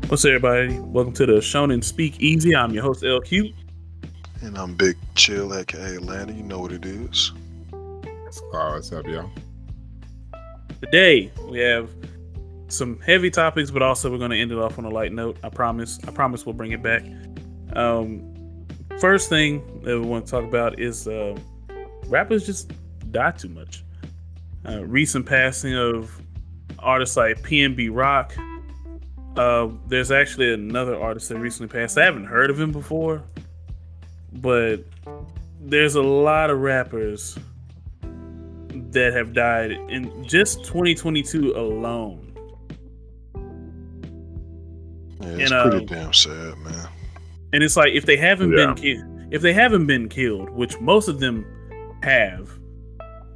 What's up, everybody? Welcome to the Shonen Speak Easy. I'm your host, LQ. And I'm Big Chill, aka Landon. You know what it is. It's Claude. What's up, y'all? Today, we have some heavy topics, but also we're going to end it off on a light note. I promise we'll bring it back. First thing that we want to talk about is rappers just die too much. Recent passing of artists like PNB Rock. There's actually another artist that recently passed. I haven't heard of him before, but there's a lot of rappers that have died in just 2022 alone. Yeah, it's pretty damn sad, man. And it's like if they haven't been killed, which most of them have.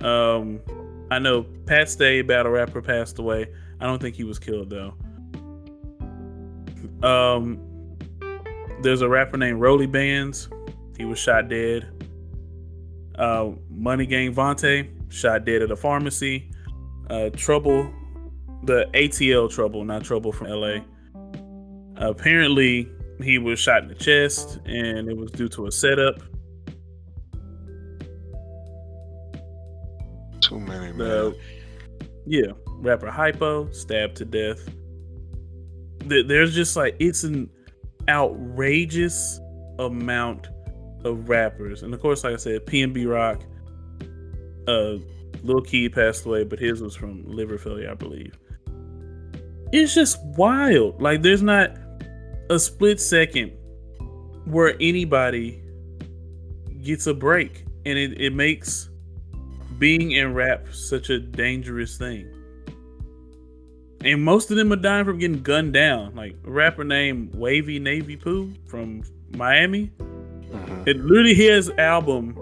I know Pat Stay, battle rapper, passed away. I don't think he was killed though. There's a rapper named Rolly Bands. He was shot dead. Money Gang Vontae shot dead at a pharmacy. Trouble, the ATL Trouble, not Trouble from LA. Apparently, he was shot in the chest, and it was due to a setup. Too many, man. Yeah, rapper Hypo stabbed to death. There's just like, it's an outrageous amount of rappers. And of course, like I said, PNB Rock, Lil Key passed away, but his was from liver failure, I believe. It's just wild. Like, there's not a split second where anybody gets a break. And it makes being in rap such a dangerous thing. And most of them are dying from getting gunned down. Like a rapper named Wavy Navy Poo from Miami. It literally, his album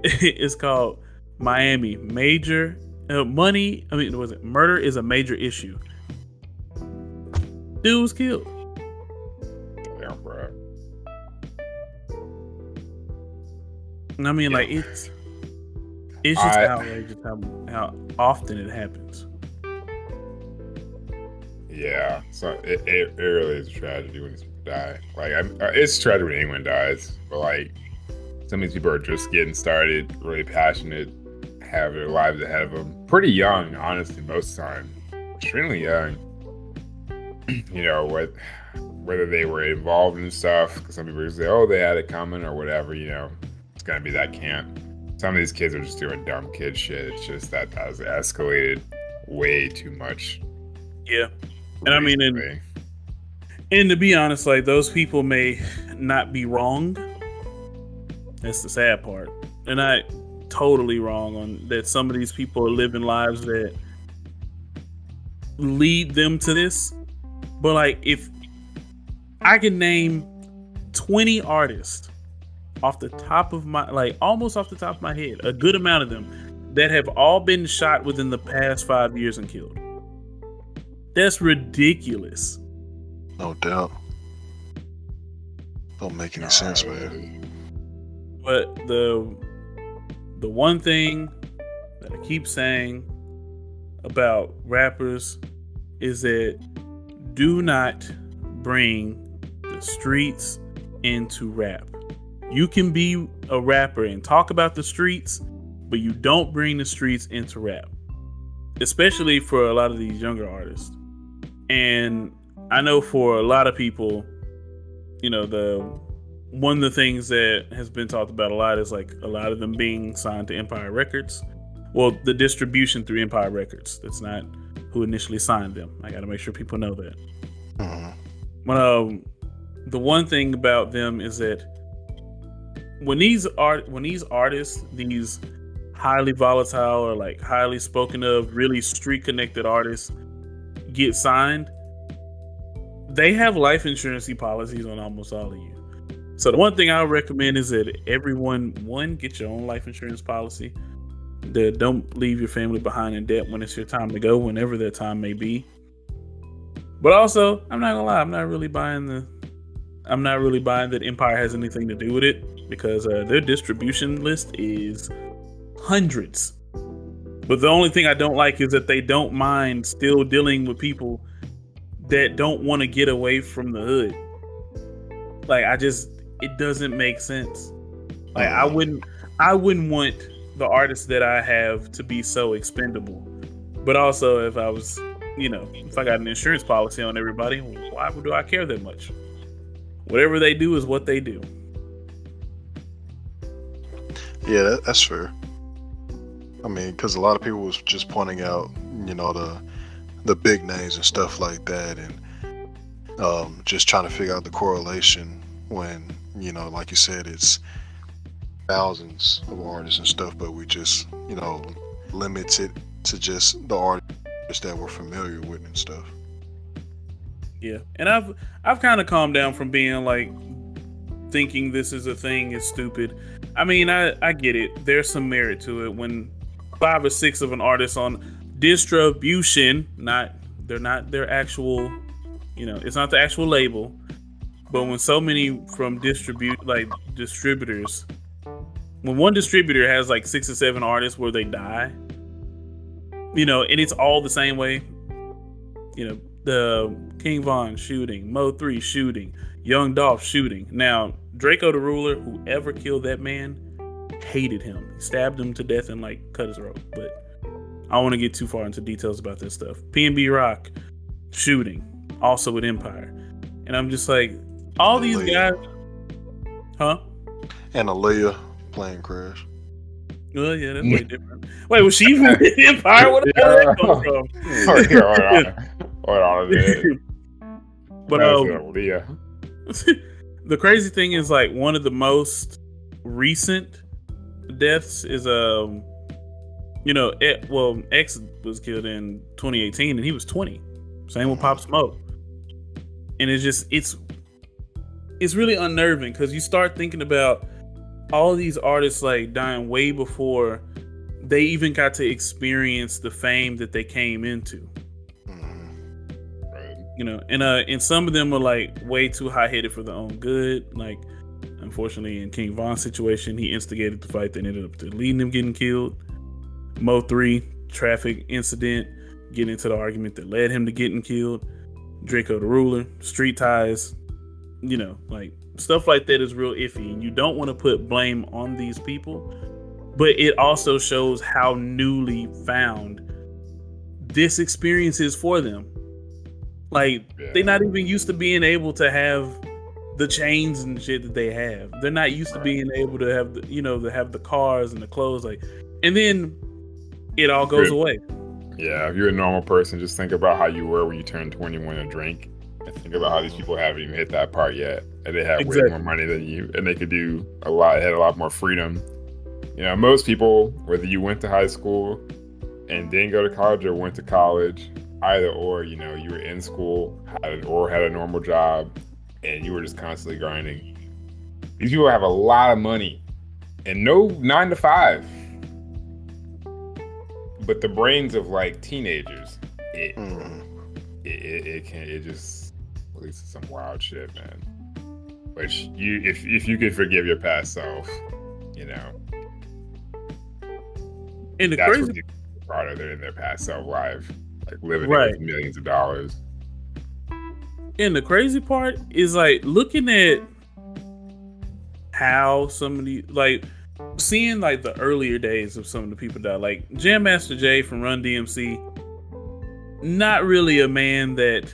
is called Miami Major Murder is a Major Issue. Dude was killed. Damn, bro. And I mean, like, it's just outrageous how often it happens. Yeah, so it really is a tragedy when these people die. Like, it's tragic when anyone dies, but like, some of these people are just getting started, really passionate, have their lives ahead of them. Pretty young, honestly, most of the time. Extremely young. You know, whether they were involved in stuff, because some people say, oh, they had it coming or whatever, you know, it's going to be that camp. Some of these kids are just doing dumb kid shit. It's just that has escalated way too much. Yeah. And I mean, and to be honest, like, those people may not be wrong. That's the sad part. They're not totally wrong on that. Some of these people are living lives that lead them to this. But like, if I can name 20 artists off the top of my, like, almost off the top of my head, a good amount of them that have all been shot within the past 5 years and killed. That's ridiculous. No doubt. Don't make any sense, man. But the one thing that I keep saying about rappers is that do not bring the streets into rap. You can be a rapper and talk about the streets, but you don't bring the streets into rap. Especially for a lot of these younger artists. And I know for a lot of people, you know, one of the things that has been talked about a lot is like a lot of them being signed to Empire Records. Well, the distribution through Empire Records. That's not who initially signed them. I got to make sure people know that. The one thing about them is that when these artists, these highly volatile or like highly spoken of, really street connected artists get signed, they have life insurance policies on almost all of you. So the one thing I would recommend is that everyone, get your own life insurance policy. That don't leave your family behind in debt when it's your time to go, whenever that time may be. But also, I'm not gonna lie, I'm not really buying that Empire has anything to do with it, because their distribution list is hundreds. But the only thing I don't like is that they don't mind still dealing with people that don't want to get away from the hood. Like it doesn't make sense. Like I wouldn't want the artists that I have to be so expendable. But also, if I was, if I got an insurance policy on everybody, why do I care that much? Whatever they do is what they do. Yeah, that's fair. I mean, because a lot of people was just pointing out, the big names and stuff like that, and just trying to figure out the correlation when, like you said, it's thousands of artists and stuff, but we just, limits it to just the artists that we're familiar with and stuff. Yeah, and I've kind of calmed down from being like thinking this is a thing is stupid. I mean, I get it. There's some merit to it when 5 or 6 of an artist on distribution, they're not their actual, it's not the actual label, but when so many from distributors, when one distributor has like 6 or 7 artists where they die, and it's all the same way, the King Von shooting, Mo 3 shooting, Young Dolph shooting. Now, Draco the Ruler, whoever killed that man, hated him. He stabbed him to death and like cut his throat. But I don't want to get too far into details about this stuff. PNB Rock shooting, also with Empire. And I'm just like, all these guys, huh? And Aaliyah plane crash. Well, yeah, that's way different. Wait, was she even with Empire? What the hell did that come from? Hold on a minute. But yeah. The crazy thing is, like, one of the most recent deaths is X was killed in 2018 and he was 20. Same with Pop Smoke. And it's really unnerving because you start thinking about all of these artists like dying way before they even got to experience the fame that they came into. And some of them are like way too high-headed for their own good. Like, unfortunately, in King Von's situation, he instigated the fight that ended up leading him getting killed. Mo 3, traffic incident, getting into the argument that led him to getting killed. Draco the Ruler, street ties, like stuff like that is real iffy. And you don't want to put blame on these people, but it also shows how newly found this experience is for them. Like, they're not even used to being able to have the chains and shit that they have. They're not used to being able to have to have the cars and the clothes, like, and then it all goes away. Yeah, if you're a normal person, just think about how you were when you turned 21 and drink, and think about how these people haven't even hit that part yet, and they have way more money than you, and they could do a lot, had a lot more freedom. Most people, whether you went to high school and didn't go to college or went to college, either or, you were in school, had a normal job, and you were just constantly grinding. These people have a lot of money and no 9 to 5. But the brains of like teenagers, it just leads to some wild shit, man. Which if you could forgive your past self, And the that's crazy what you part of they're in their past self life. Like living with millions of dollars. And the crazy part is like looking at how somebody like seeing like the earlier days of some of the people that like Jam Master Jay from Run DMC, not really a man that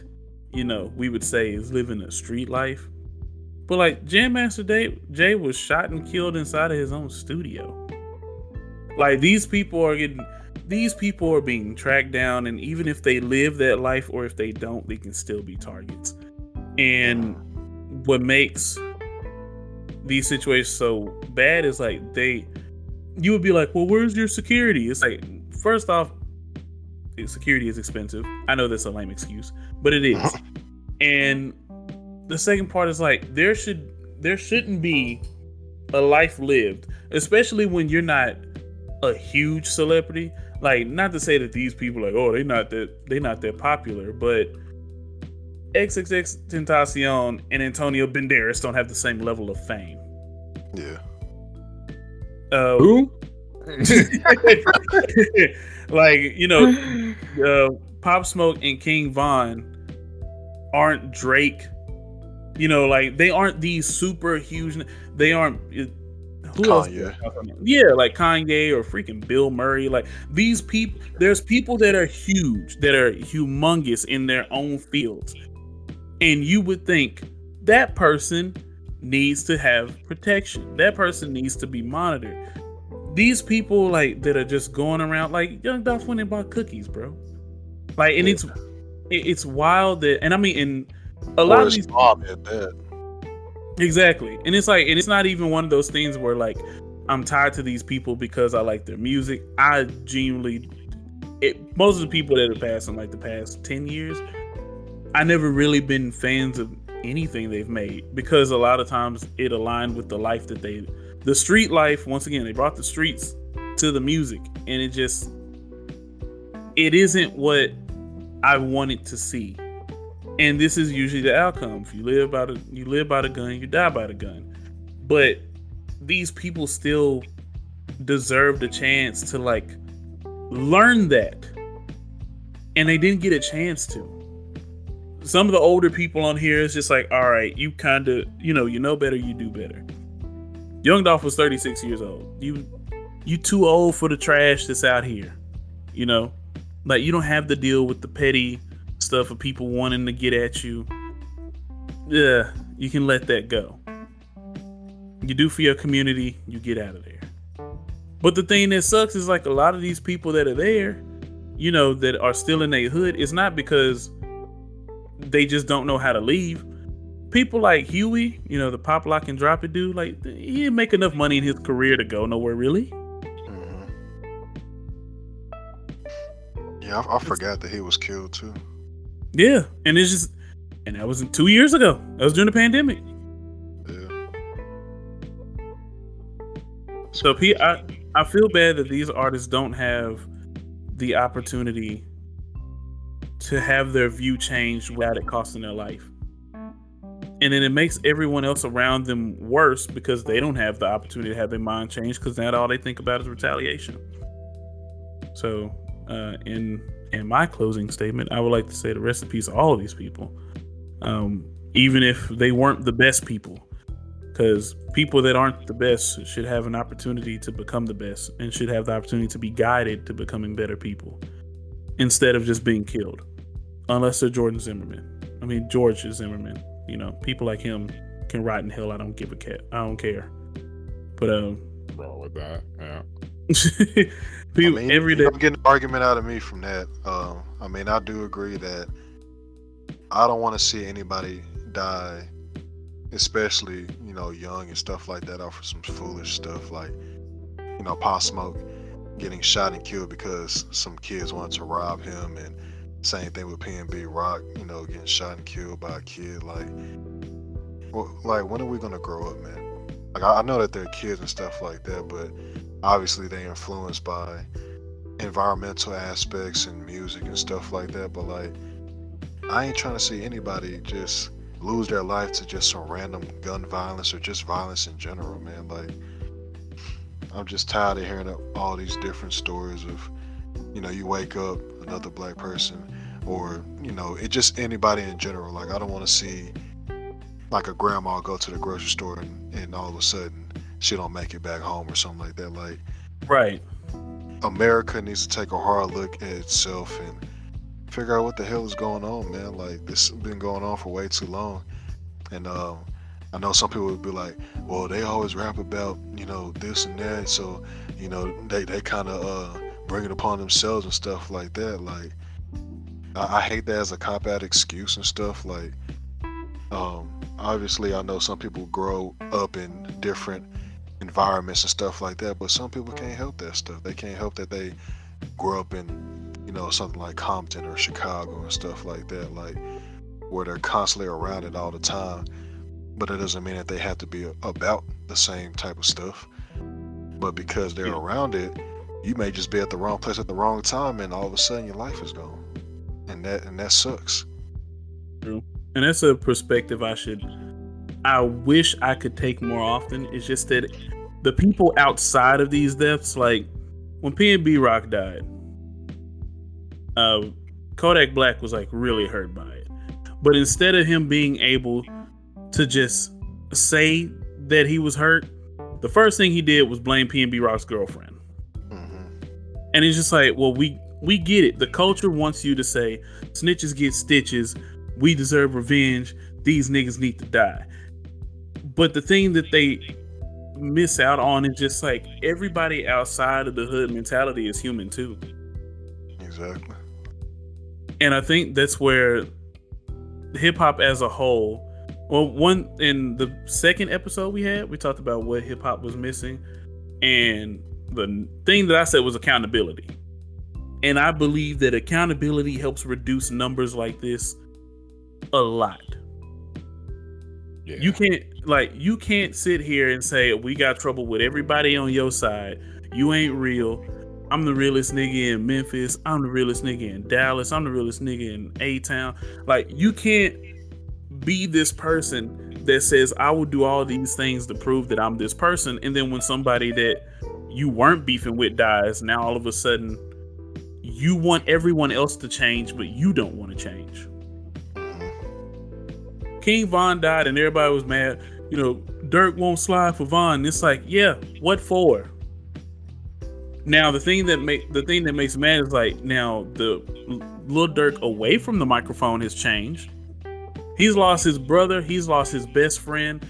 we would say is living a street life, but like Jam Master Jay was shot and killed inside of his own studio. Like these people are being tracked down, and even if they live that life or if they don't, they can still be targets. And what makes these situations so bad is like you would be like, well, where's your security? It's like, first off, security is expensive. I know that's a lame excuse, but it is. And the second part is like, there shouldn't be a life lived, especially when you're not a huge celebrity. Like, not to say that these people are like, oh, they're not that popular, but XXX Tentacion and Antonio Banderas don't have the same level of fame. Yeah. Who? Like, Pop Smoke and King Von aren't Drake. You know, like they aren't these super huge. They aren't. Who else? Yeah, like Kanye or freaking Bill Murray. Like these people, there's people that are huge, that are humongous in their own fields, and you would think that person needs to have protection. That person needs to be monitored. These people like that are just going around like Young Dolph went and bought cookies, bro. Like, and it's wild that, and I mean, and a lot of these mom had that. Exactly. And it's like, and it's not even one of those things where like I'm tied to these people because I like their music. I genuinely, most of the people that have passed in like the past 10 years, I never really been fans of anything they've made because a lot of times it aligned with the life that the street life. Once again, they brought the streets to the music, and it isn't what I wanted to see. And this is usually the outcome. If you live by the gun, you die by the gun. But these people still deserve the chance to like learn that. And they didn't get a chance to. Some of the older people on here is just like, all right, you kind of, you know better, you do better. Young Dolph was 36 years old. You too old for the trash that's out here. You know? Like, you don't have to deal with the petty stuff of people wanting to get at you. Yeah, you can let that go. You do for your community, you get out of there. But the thing that sucks is like a lot of these people that are there, you know, that are still in their hood, it's not because they just don't know how to leave. People like Huey, you know, the pop lock and drop it dude, like he didn't make enough money in his career to go nowhere really. Yeah, I forgot that he was killed too. Yeah, and that was 2 years ago. That was during the pandemic. Yeah. So I feel bad that these artists don't have the opportunity to have their view changed without it costing their life. And then it makes everyone else around them worse because they don't have the opportunity to have their mind changed because now all they think about is retaliation. So in my closing statement, I would like to say the rest in peace of all of these people, even if they weren't the best people, because people that aren't the best should have an opportunity to become the best and should have the opportunity to be guided to becoming better people instead of just being killed, unless they're George Zimmerman. You know, people like him can rot in hell. I don't care. But bro, with that, yeah. People every day. I'm getting an argument out of me from that. I mean, I do agree that I don't want to see anybody die, especially, you know, young and stuff like that, off of some foolish stuff like, you know, Pop Smoke getting shot and killed because some kids wanted to rob him, and same thing with P&B Rock, you know, getting shot and killed by a kid. Like, when are we gonna grow up, man? Like, I know that they're kids and stuff like that, but obviously they're influenced by environmental aspects and music and stuff like that. But like, I ain't trying to see anybody just lose their life to just some random gun violence or just violence in general, man. Like, I'm just tired of hearing all these different stories of, you know, you wake up, another black person, or, you know, it just anybody in general. Like, I don't want to see like a grandma go to the grocery store and all of a sudden she don't make it back home or something like that. Like, right. America needs to take a hard look at itself and figure out what the hell is going on, man. Like, this has been going on for way too long. And I know some people would be like, well, they always rap about, you know, this and that, so, you know, they kind of bring it upon themselves and stuff like that. Like, I hate that as a cop-out excuse and stuff. Like, obviously I know some people grow up in different environments and stuff like that, but some people can't help that stuff. They can't help that they grow up in, you know, something like Compton or Chicago and stuff like that, like, where they're constantly around it all the time. But it doesn't mean that they have to be about the same type of stuff. But because they're around it, you may just be at the wrong place at the wrong time, and all of a sudden your life is gone, and that sucks. True. And that's a perspective I wish I could take more often. It's just that the people outside of these deaths, like when P&B Rock died, Kodak Black was like really hurt by it. But instead of him being able to just say that he was hurt, the first thing he did was blame PNB Rock's girlfriend. And it's just like, well, we get it. The culture wants you to say, snitches get stitches. We deserve revenge. These niggas need to die. But the thing that they miss out on is just like, everybody outside of the hood mentality is human too. Exactly. And I think that's where hip hop as a whole, well, one in the second episode we talked about what hip hop was missing. And the thing that I said was accountability. And I believe that accountability helps reduce numbers like this a lot. Yeah. You can't sit here and say, we got trouble with everybody on your side. You ain't real. I'm the realest nigga in Memphis. I'm the realest nigga in Dallas. I'm the realest nigga in A-Town. Like, you can't be this person that says, I will do all these things to prove that I'm this person. And then when somebody that you weren't beefing with dies, now all of a sudden you want everyone else to change, but you don't want to change. King Von died and everybody was mad. You know, Dirk won't slide for Von. It's like, yeah, what for? Now the thing that makes mad is like, now the Lil Durk away from the microphone has changed. He's lost his brother. He's lost his best friend,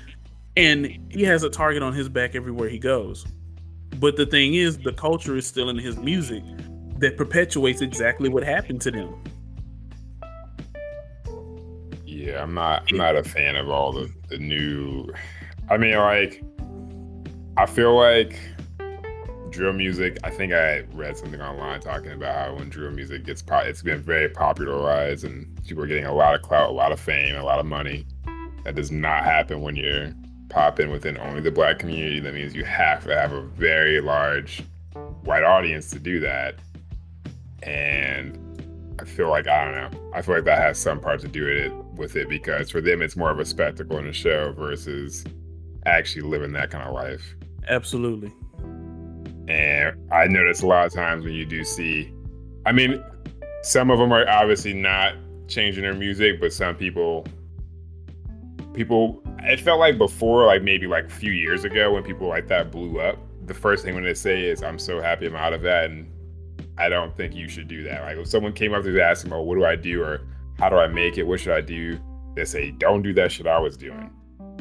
and he has a target on his back everywhere he goes. But the thing is, the culture is still in his music that perpetuates exactly what happened to them. Yeah, I'm not a fan of all the new. I mean, like, I feel like drill music. I think I read something online talking about how when drill music gets it's been very popularized and people are getting a lot of clout, a lot of fame, a lot of money. That does not happen when you're popping within only the black community. That means you have to have a very large white audience to do that. And I feel like, I don't know. I feel like that has some part to do with it because for them it's more of a spectacle and a show versus actually living that kind of life. Absolutely. And I notice a lot of times when you do see, I mean, some of them are obviously not changing their music, but some people, it felt like before, like maybe like a few years ago when people like that blew up, the first thing when they say is, I'm so happy I'm out of that. And I don't think you should do that. Like if someone came up to you asking, oh, what do I do? Or how do I make it? What should I do? They say, don't do that shit I was doing.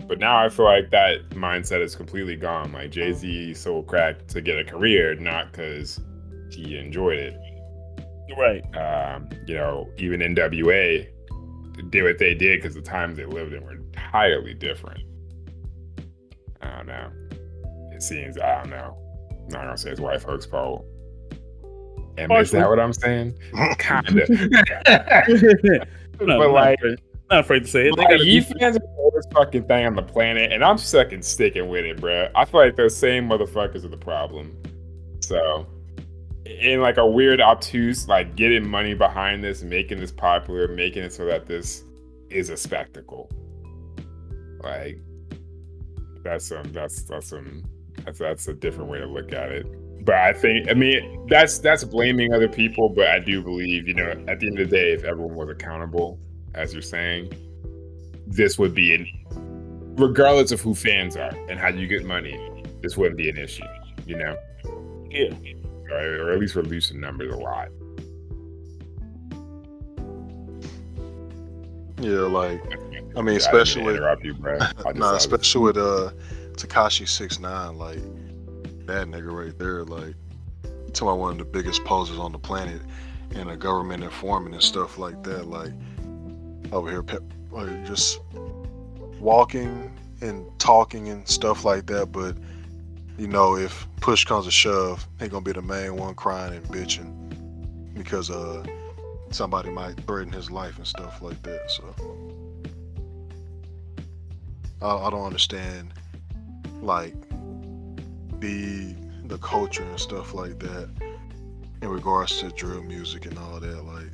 But now I feel like that mindset is completely gone. Like Jay-Z sold crack to get a career, not because he enjoyed it. Right. You know, even NWA did what they did because the times they lived in were entirely different. I don't know. It seems, I don't know. I'm not gonna say it's white folks' fault. And is that what I'm saying? Kinda. No, but like, not afraid to say it. Like, Ye fans are the worst fucking thing on the planet, and I'm fucking sticking with it, bro. I feel like those same motherfuckers are the problem. So, in like a weird, obtuse, like getting money behind this, making this popular, making it so that this is a spectacle. Like, that's a different way to look at it. But I think, I mean, that's blaming other people, but I do believe, you know, at the end of the day, if everyone was accountable, as you're saying, this would be regardless of who fans are and how you get money, this wouldn't be an issue, you know? Yeah. Or at least reducing numbers a lot. Yeah, like, I mean, especially with, especially with Tekashi 6ix9ine, like, that nigga right there, like, talking about one of the biggest posers on the planet and a government informant and stuff like that, like, over here, like, just walking and talking and stuff like that, but, you know, if push comes to shove, he gonna be the main one crying and bitching because somebody might threaten his life and stuff like that. So I don't understand, like, the culture and stuff like that in regards to drill music and all that. Like,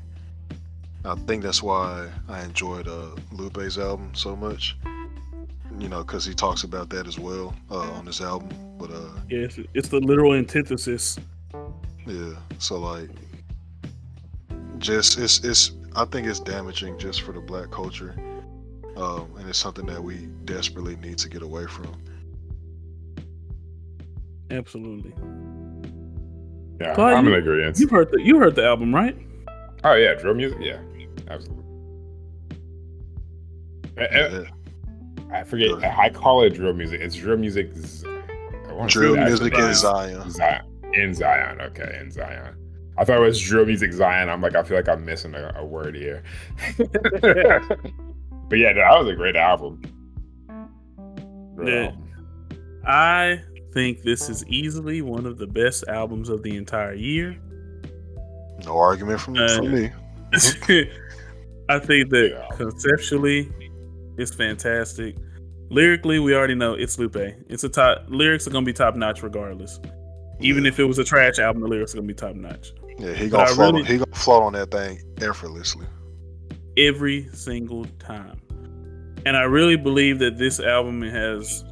I think that's why I enjoyed Lupe's album so much, you know, because he talks about that as well on this album. But yeah, it's the literal antithesis. Yeah, so like, just it's I think it's damaging just for the black culture, and it's something that we desperately need to get away from. Absolutely. Yeah, Claude, I'm in agreement. You heard the album, right? Oh yeah, drill music. Yeah, absolutely. Yeah. I forget. I call it drill music. It's drill music. I want to Drill say music in Zion. Zion. In Zion. Okay, in Zion. I thought it was drill music Zion. I'm like, I feel like I'm missing a word here. But yeah, that was a great album. Yeah. I think this is easily one of the best albums of the entire year. No argument from me. I think that conceptually, it's fantastic. Lyrically, we already know it's Lupe. It's a top. Lyrics are gonna be top notch regardless. Even if it was a trash album, the lyrics are gonna be top notch. Yeah, he gonna float on that thing effortlessly every single time. And I really believe that this album has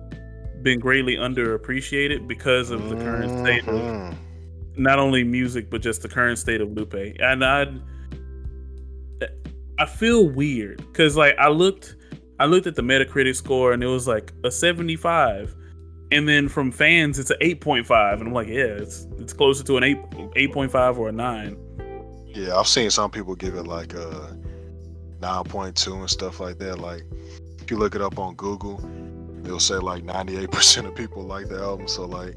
been greatly underappreciated because of the current state of not only music but just the current state of Lupe. And I feel weird because like I looked at the Metacritic score and it was like a 75, and then from fans it's an 8.5, and I'm like, yeah, it's closer to an 8.5 or a 9. Yeah, I've seen some people give it like a 9.2 and stuff like that. Like if you look it up on Google, they'll say like 98% of people like the album. So like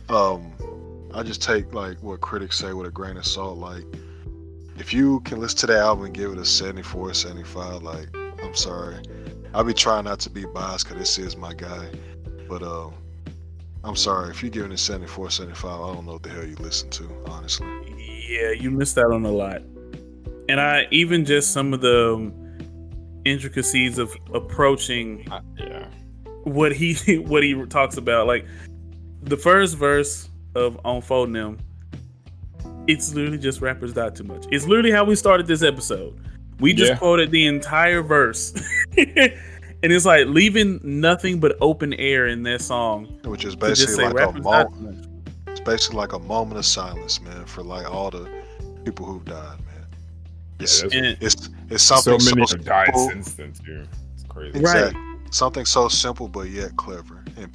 I just take like what critics say with a grain of salt. Like if you can listen to the album and give it a 74, 75, like I'm sorry, I'll be trying not to be biased because this is my guy, but I'm sorry if you're giving it 74, 75, I don't know what the hell you listen to, honestly. Yeah, you missed out on a lot. And I even just some of the intricacies of approaching what he talks about, like the first verse of Unfolding Them, it's literally just rappers die too much. It's literally how we started this episode. We just quoted the entire verse. And it's like leaving nothing but open air in that song. Which is basically it's basically like a moment of silence, man, for like all the people who've died, man. It's something so many so have died since then too. It's crazy. Exactly. Right. Something so simple but yet clever. And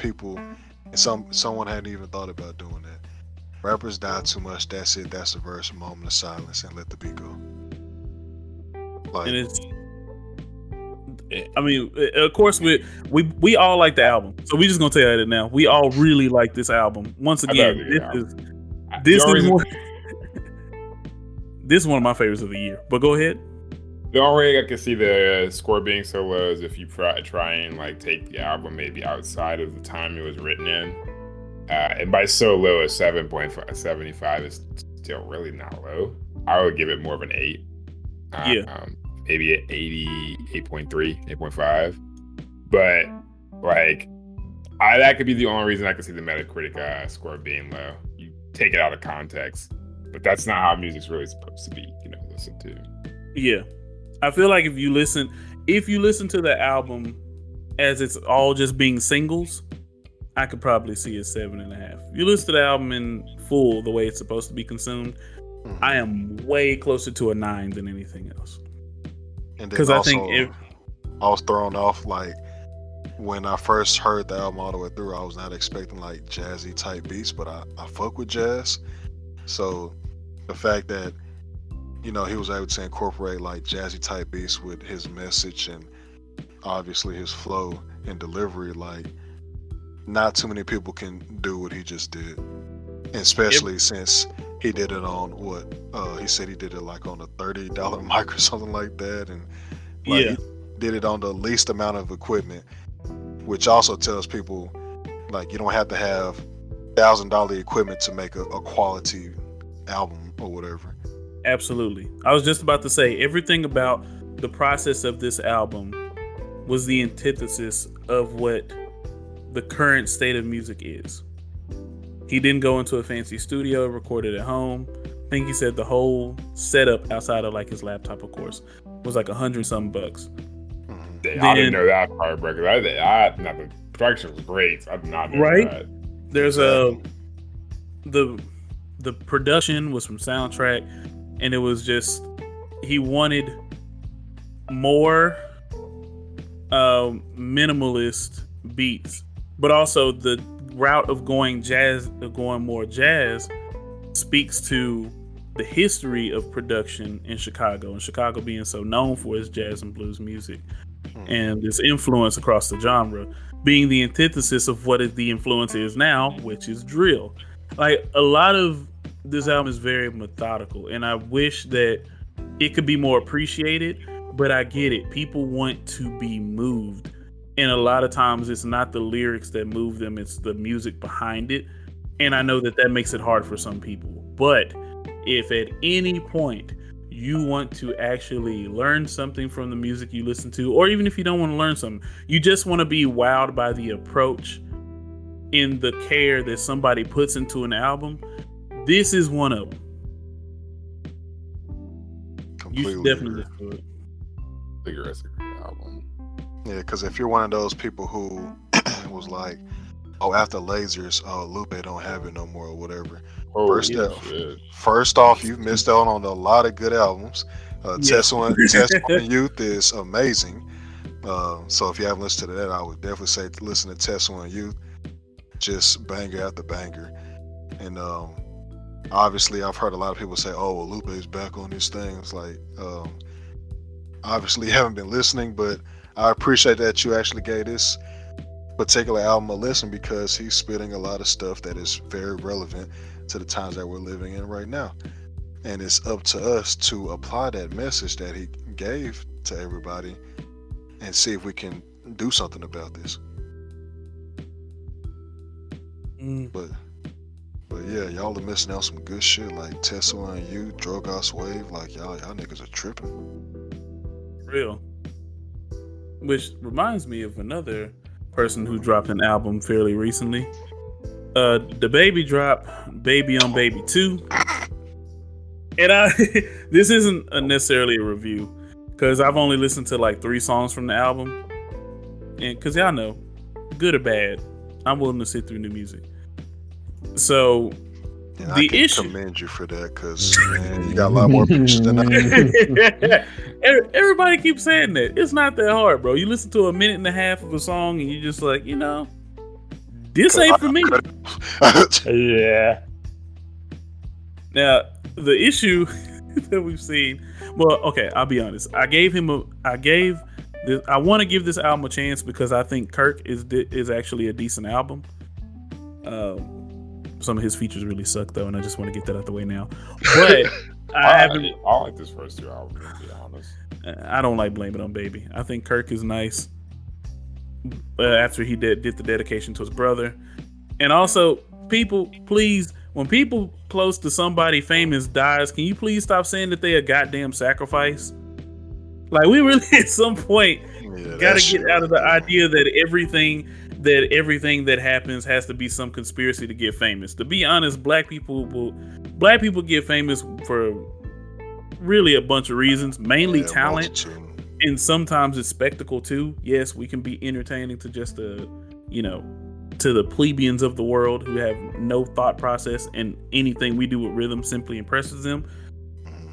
someone hadn't even thought about doing that. Rappers die too much, that's it, that's the verse, moment of silence, and let the beat go. Like, and I mean, of course, we all like the album, so we just gonna tell you that now. We all really like this album. Once again, this is one of my favorites of the year. But go ahead. The only way I can see the score being so low is if you try and like take the album maybe outside of the time it was written in. And by so low, a 7.75 is still really not low. I would give it more of an 8. Maybe an 8.3, 8.5. But like, that could be the only reason I could see the Metacritic score being low. You take it out of context, but that's not how music's really supposed to be, listened to. Yeah, I feel like if you listen to the album as it's all just being singles, I could probably see a 7.5. You listen to the album in full, the way it's supposed to be consumed, I am way closer to a 9 than anything else. Because I think I was thrown off, like when I first heard the album all the way through, I was not expecting like jazzy type beats, but I fuck with jazz. So the fact that he was able to incorporate like jazzy type beats with his message and obviously his flow and delivery, like not too many people can do what he just did, and especially since he did it on he said he did it like on a $30 mic or something like that, and he did it on the least amount of equipment, which also tells people like you don't have to have $1,000 equipment to make a quality album or whatever. Absolutely. I was just about to say everything about the process of this album was the antithesis of what the current state of music is. He didn't go into a fancy studio, recorded at home. I think he said the whole setup outside of like his laptop, of course, was like $100-something bucks. I didn't know that part, bro. The production was great. I did not know that. There's the production was from Soundtrack, and it was just he wanted more minimalist beats, but also the route of going more jazz speaks to the history of production in Chicago, and Chicago being so known for its jazz and blues music and its influence across the genre, being the antithesis of what the influence is now, which is drill. Like, a lot of this album is very methodical, and I wish that it could be more appreciated, but I get it. People want to be moved, and a lot of times it's not the lyrics that move them, it's the music behind it. And I know that makes it hard for some people, but if at any point you want to actually learn something from the music you listen to, or even if you don't want to learn something, you just want to be wowed by the approach in the care that somebody puts into an album, this is one of them. Completely you should definitely listen to it. I think it's a great album. Yeah, because if you're one of those people who was like, oh, after Lasers, Lupe don't have it no more or whatever. First off, you've missed out on a lot of good albums. Tesla and Youth is amazing. So if you haven't listened to that, I would definitely say listen to Tesla and Youth. Just banger after banger. And obviously, I've heard a lot of people say, oh, well, Lupe is back on this thing. It's like, obviously, you haven't been listening, but I appreciate that you actually gave this particular album a listen, because he's spitting a lot of stuff that is very relevant to the times that we're living in right now. And it's up to us to apply that message that he gave to everybody and see if we can do something about this. But yeah, y'all are missing out some good shit like Tesla and You, Drogas Wave. Like y'all niggas are tripping. Real. Which reminds me of another person who dropped an album fairly recently. The Baby dropped Baby on Baby 2. And this isn't necessarily a review, because I've only listened to like 3 songs from the album. And because y'all know, good or bad, I'm willing to sit through new music. So yeah, I can commend you for that, because you got a lot more pictures than I. Everybody keeps saying that. It's not that hard, bro. You listen to a minute and a half of a song and you're just like, this ain't for me. Yeah. Now, the issue that we've seen, well, okay, I'll be honest. I want to give this album a chance because I think Kirk is actually a decent album. Some of his features really suck though, and I just want to get that out the way now. But I like this first 2 albums, to be honest. I don't like Blame It on Baby. I think Kirk is nice. After he did the dedication to his brother. And also, people, please, when people close to somebody famous dies, can you please stop saying that they a goddamn sacrifice? Like, we really at some point gotta get out of the idea that everything that happens has to be some conspiracy to get famous. To be honest, black people get famous for really a bunch of reasons, mainly talent. And sometimes it's spectacle too. Yes, we can be entertaining to just to the plebeians of the world who have no thought process, and anything we do with rhythm simply impresses them.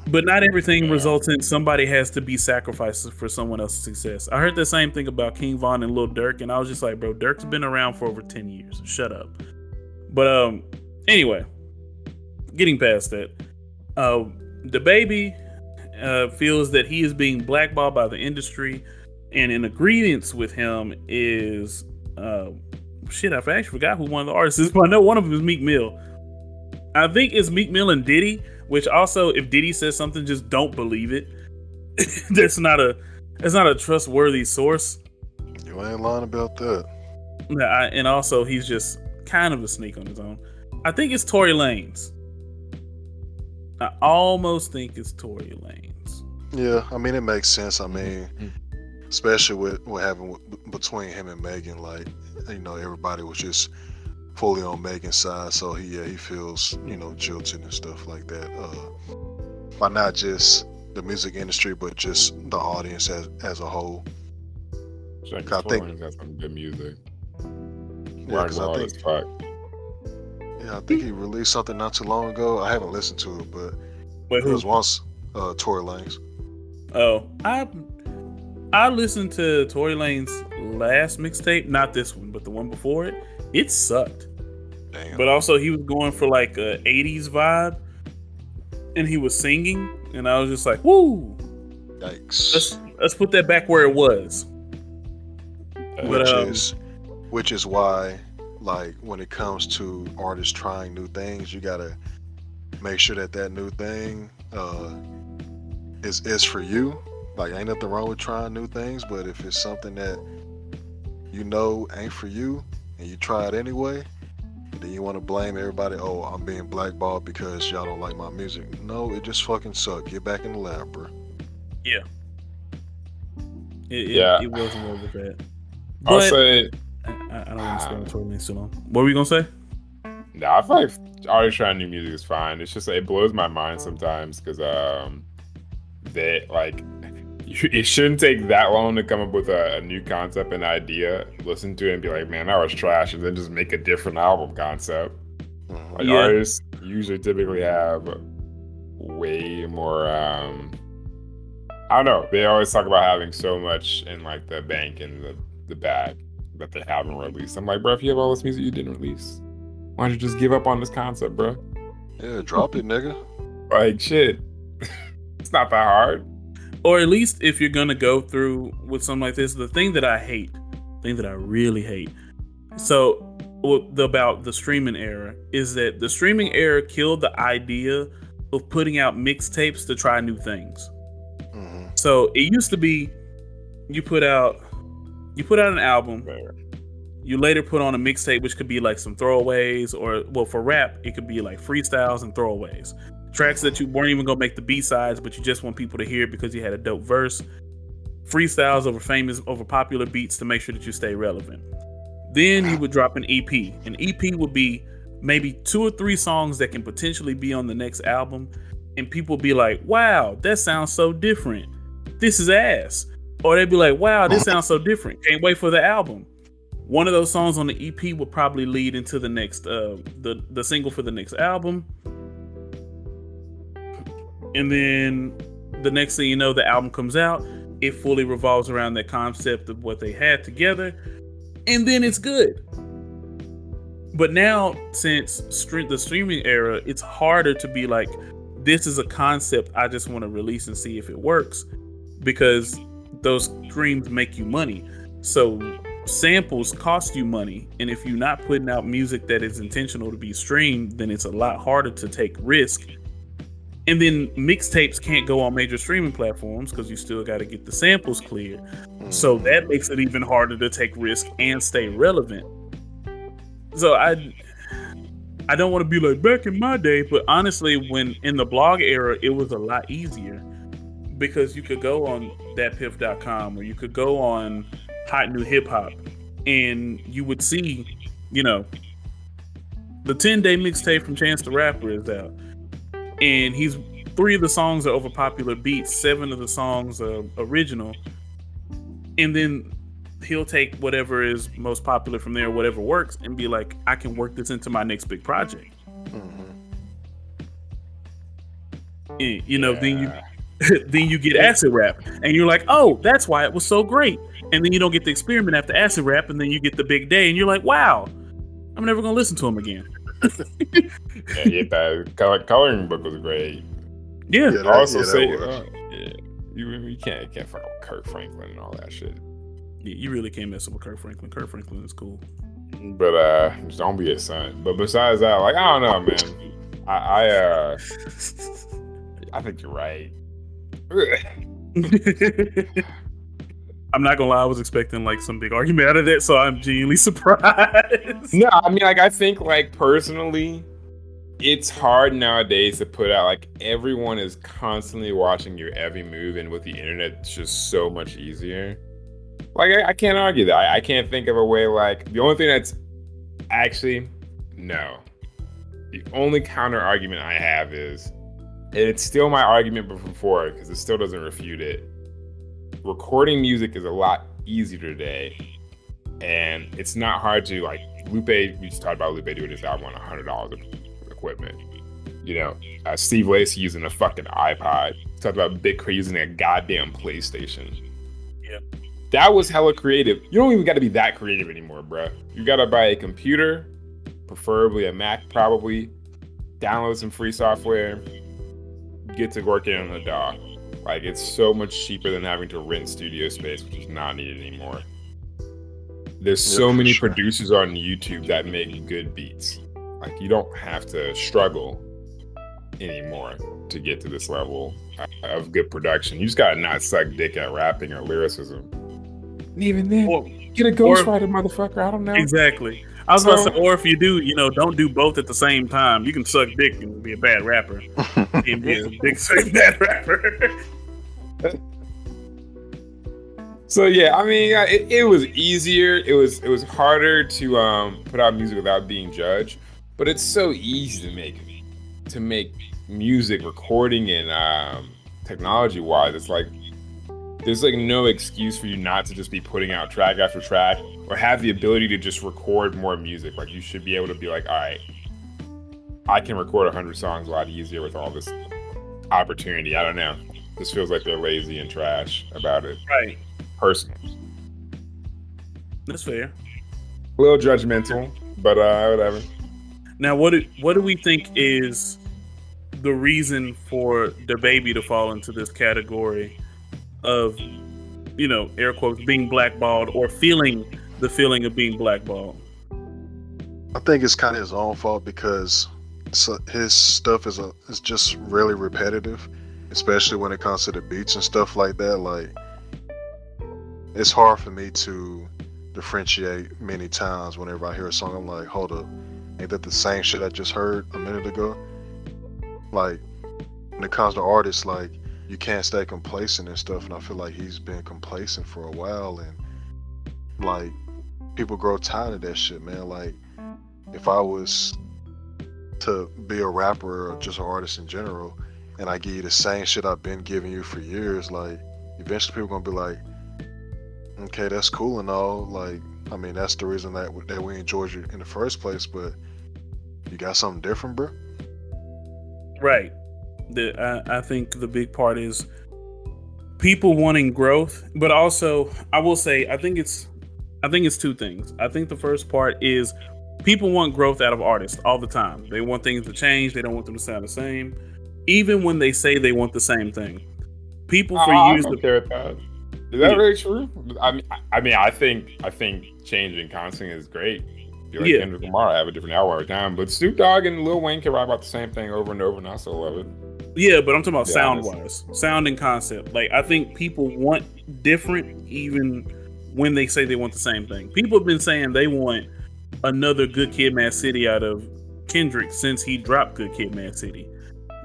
But not everything results in somebody has to be sacrificed for someone else's success. I heard the same thing about King Von and Lil Durk, and I was just like, bro, Durk's been around for over 10 years. Shut up. But anyway, getting past that, the Baby feels that he is being blackballed by the industry, and in agreement with him is I actually forgot who one of the artists is, but I know one of them is Meek Mill. I think it's Meek Mill and Diddy, which also, if Diddy says something, just don't believe it. That's not a trustworthy source. You ain't lying about that. And also, he's just kind of a sneak on his own. I think it's Tory Lanez. I almost think it's Tory Lanez. Yeah, I mean, it makes sense. I mean, especially with what happened between him and Megan, like, everybody was just fully on Megan's side, so he feels, jilted and stuff like that. By not just the music industry, but just the audience as a whole. I think that's some good music. Yeah, I think he released something not too long ago. I haven't listened to it, but it was once Tory Lanez. Oh, I listened to Tory Lane's last mixtape, not this one, but the one before it. It sucked. Damn. But also he was going for like a 80s vibe and he was singing and I was just like, "Woo! Yikes. Let's put that back where it was." Which is why, like, when it comes to artists trying new things, you gotta make sure that new thing is for you. Like, ain't nothing wrong with trying new things, but if it's something that you know ain't for you and you try it anyway, then you want to blame everybody. Oh, I'm being blackballed because y'all don't like my music. No, it just fucking sucked. Get back in the lab, bro. Yeah. It wasn't over that. But I'll say, I don't want to stay on Tory Lane too long. What were you gonna say? nah, I feel like always trying new music is fine. It's just it blows my mind sometimes because they like it shouldn't take that long to come up with a new concept and idea. Listen to it and be like, man, that was trash, and then just make a different album concept. Like artists usually typically have way more. I don't know. They always talk about having so much in like the bank and the bag that they haven't released. I'm like, bro, if you have all this music you didn't release, why don't you just give up on this concept, bro? Yeah, drop it, nigga. Like, shit. It's not that hard. Or at least if you're gonna go through with something like this, the thing that I really hate, about the streaming era is that the streaming era killed the idea of putting out mixtapes to try new things. Mm-hmm. So it used to be you put out an album, you later put on a mixtape, which could be like some throwaways, or well, for rap it could be like freestyles and throwaways, tracks that you weren't even gonna make the B-sides, but you just want people to hear it because you had a dope verse, freestyles over popular beats to make sure that you stay relevant. Then you would drop an EP. An EP would be maybe 2 or 3 songs that can potentially be on the next album, and people would be like, wow, that sounds so different, this is ass. Or they'd be like, wow, this sounds so different, can't wait for the album. One of those songs on the EP would probably lead into the next the single for the next album. And then the next thing you know, the album comes out, it fully revolves around that concept of what they had together, and then it's good. But now, since the streaming era, it's harder to be like, this is a concept I just want to release and see if it works, because those streams make you money. So samples cost you money, and if you're not putting out music that is intentional to be streamed, then it's a lot harder to take risk. And then mixtapes can't go on major streaming platforms because you still got to get the samples cleared. So that makes it even harder to take risk and stay relevant. So I don't want to be like back in my day, but honestly, when in the blog era, it was a lot easier because you could go on thatpiff.com or you could go on Hot New Hip Hop and you would see, the 10-day mixtape from Chance the Rapper is out. And 3 of the songs are over popular beats, 7 of the songs are original. And then he'll take whatever is most popular from there, whatever works, and be like, I can work this into my next big project. And, then you get acid rap, and you're like, oh, that's why it was so great. And then you don't get the experiment after acid rap, and then you get the big day, and you're like, wow, I'm never gonna listen to him again. Yeah, that coloring book was great. Yeah. You can't fuck with Kirk Franklin and all that shit. Yeah, you really can't mess up with Kirk Franklin. Kirk Franklin is cool. But just don't be his son. But besides that, like, I don't know, man. I think you're right. I'm not gonna lie, I was expecting like some big argument out of that, so I'm genuinely surprised. No, I mean, like, I think, like, personally, it's hard nowadays to put out, like, everyone is constantly watching your every move, and with the internet, it's just so much easier. Like, I can't argue that. I can't think of a way, like, the only thing that's actually, no. The only counter argument I have is, and it's still my argument before, because it still doesn't refute it. Recording music is a lot easier today, and it's not hard to, like, Lupe, we just talked about Lupe doing his album on $100 of equipment. Steve Lacy using a fucking iPod Talked about Big Crit using a goddamn PlayStation. Yeah. That was hella creative. You don't even got to be that creative anymore, bro. You got to buy a computer, preferably a Mac, probably. Download some free software. Get to working on the DAW. Like, it's so much cheaper than having to rent studio space, which is not needed anymore. There's so many producers on YouTube that make good beats. Like, you don't have to struggle anymore to get to this level of good production. You just gotta not suck dick at rapping or lyricism. And even then, get a ghostwriter, motherfucker. I don't know. Exactly. I was about to say, or if you do, don't do both at the same time. You can suck dick and be a bad rapper. And be a big suck bad rapper. So yeah, I mean, it was easier. It was harder to put out music without being judged, but it's so easy to make music, recording, and technology wise. It's like there's like no excuse for you not to just be putting out track after track or have the ability to just record more music. Like, you should be able to be like, all right, I can record 100 songs a lot easier with all this opportunity. I don't know. This feels like they're lazy and trash about it. Right. Personally. That's fair. A little judgmental, but whatever. Now, what do we think is the reason for DaBaby to fall into this category of, air quotes, being blackballed or feeling the feeling of being blackballed? I think it's kind of his own fault because his stuff is just really repetitive, especially when it comes to the beats and stuff like that. Like, it's hard for me to differentiate many times whenever I hear a song. I'm like, hold up, ain't that the same shit I just heard a minute ago? Like, when it comes to artists, like, you can't stay complacent and stuff, and I feel like he's been complacent for a while, and like, people grow tired of that shit, man. Like, if I was to be a rapper or just an artist in general, and I give you the same shit I've been giving you for years, like, eventually people gonna be like, okay, that's cool and all. Like, I mean, that's the reason that we enjoyed you in the first place, but you got something different, bro? Right. I think the big part is people wanting growth, but also I will say I think it's two things. I think the first part is people want growth out of artists all the time. They want things to change. They don't want them to sound the same, even when they say they want the same thing. People for years. I'm okay with that. Is that really true? I mean, I think changing constantly is great. You like Kendrick Lamar, have a different album every time, but Snoop Dogg and Lil Wayne can rap about the same thing over and over, and I still love it. Yeah, but I'm talking about sound-wise, sound and concept. Like, I think people want different, even when they say they want the same thing. People have been saying they want another Good Kid, Mad City out of Kendrick since he dropped Good Kid, Mad City.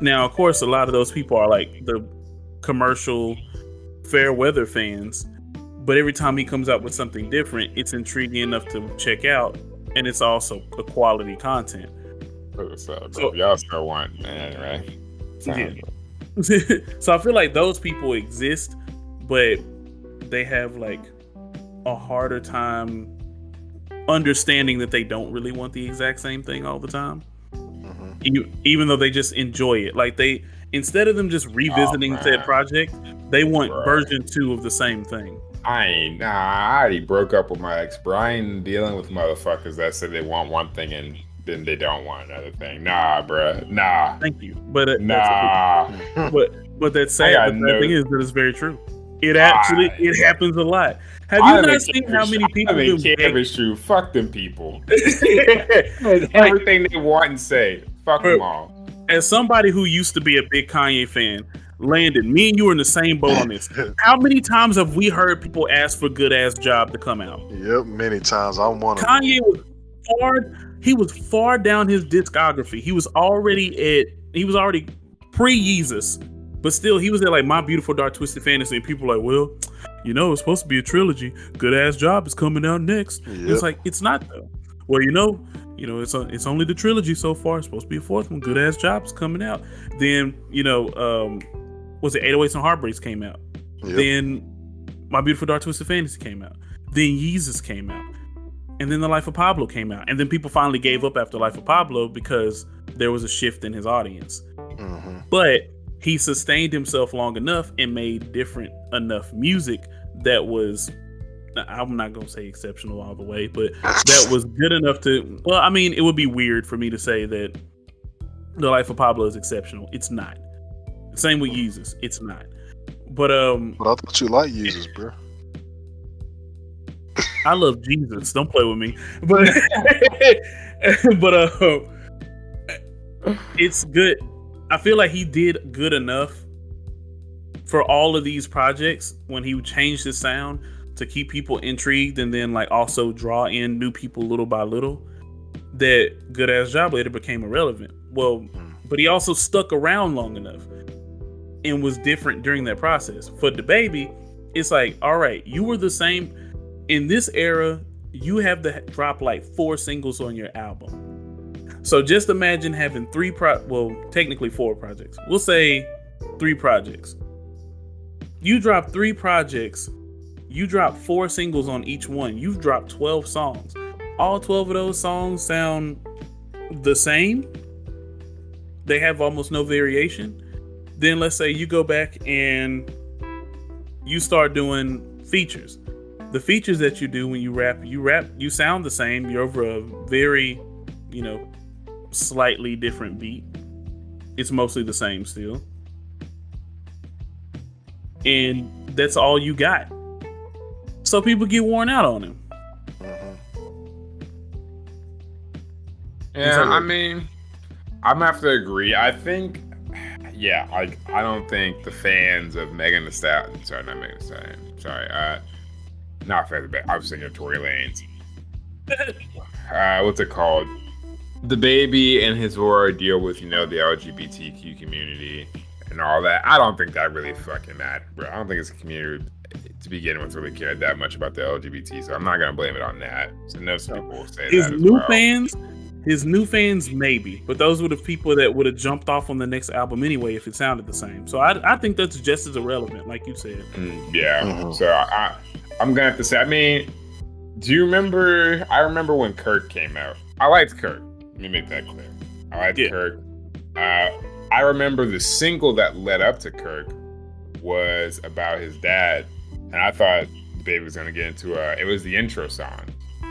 Now, of course, a lot of those people are like the commercial fair weather fans, but every time he comes out with something different, it's intriguing enough to check out, and it's also the quality content. So y'all still want, man, right? Yeah. So I feel like those people exist, but they have like a harder time understanding that they don't really want the exact same thing all the time. Mm-hmm. Even though they just enjoy it. Like, they, instead of them just revisiting said project, they want version 2 of the same thing. I already broke up with my ex, bro. I ain't dealing with motherfuckers that say they want one thing and then they don't want another thing. Nah, bro. Nah. Thank you. But nah. But that's sad. But the thing is that it's very true. It happens a lot. Have you not seen how many people do? It's true. Fuck them people. Everything they want and say. Fuck them all. As somebody who used to be a big Kanye fan, Landon, me and you are in the same boat on this. How many times have we heard people ask for Good Ass Job to come out? Yep, many times. I'm one of Kanye was far down his discography. He was already pre-Yeezus, but still he was at like My Beautiful Dark Twisted Fantasy, and people were like, well, it's supposed to be a trilogy. Good Ass Job is coming out next. Yep. It's like, it's not though. Well, it's only the trilogy so far. It's supposed to be a fourth one. Good Ass Job is coming out. Then, was it 808s and Heartbreaks came out. Yep. Then My Beautiful Dark Twisted Fantasy came out. Then Yeezus came out. And then The Life of Pablo came out. And then people finally gave up after Life of Pablo because there was a shift in his audience. Mm-hmm. But he sustained himself long enough and made different enough music that was, I'm not going to say exceptional all the way, but that was good enough to, well, I mean, it would be weird for me to say that The Life of Pablo is exceptional. It's not. Same with Yeezus. It's not. But I thought you like Yeezus, bro. I love Jesus. Don't play with me. But it's good. I feel like he did good enough for all of these projects when he changed his sound to keep people intrigued and then like also draw in new people little by little. That Good Ass Job later became irrelevant. Well, but he also stuck around long enough and was different during that process. For DaBaby, it's like, all right, you were the same. In this era, you have to drop like 4 singles on your album. So just imagine having technically 4 projects. We'll say 3 projects. You drop 3 projects, you drop 4 singles on each one. You've dropped 12 songs. All 12 of those songs sound the same. They have almost no variation. Then let's say you go back and you start doing features. The features that you do when you rap, you sound the same. You're over a very, slightly different beat. It's mostly the same still. And that's all you got. So people get worn out on him. Yeah, I mean, I'm gonna have to agree. I think, I don't think the fans of Megan Thee Stallion, not fans, but I was thinking of Tory Lanez. What's it called? DaBaby and his whole deal with, the LGBTQ community and all that. I don't think that really fucking mattered, bro. I don't think it's a community to begin with really cared that much about the LGBT, so I'm not gonna blame it on that. So no, some people will say his that as new well. His new fans, maybe, but those were the people that would have jumped off on the next album anyway if it sounded the same. So I think that's just as irrelevant, like you said. So I'm gonna have to say, I mean, do you remember? I remember when Kirk came out. I liked Kirk. Let me make that clear. I liked Kirk. I remember the single that led up to Kirk was about his dad, and I thought DaBaby was gonna get into it was the intro song.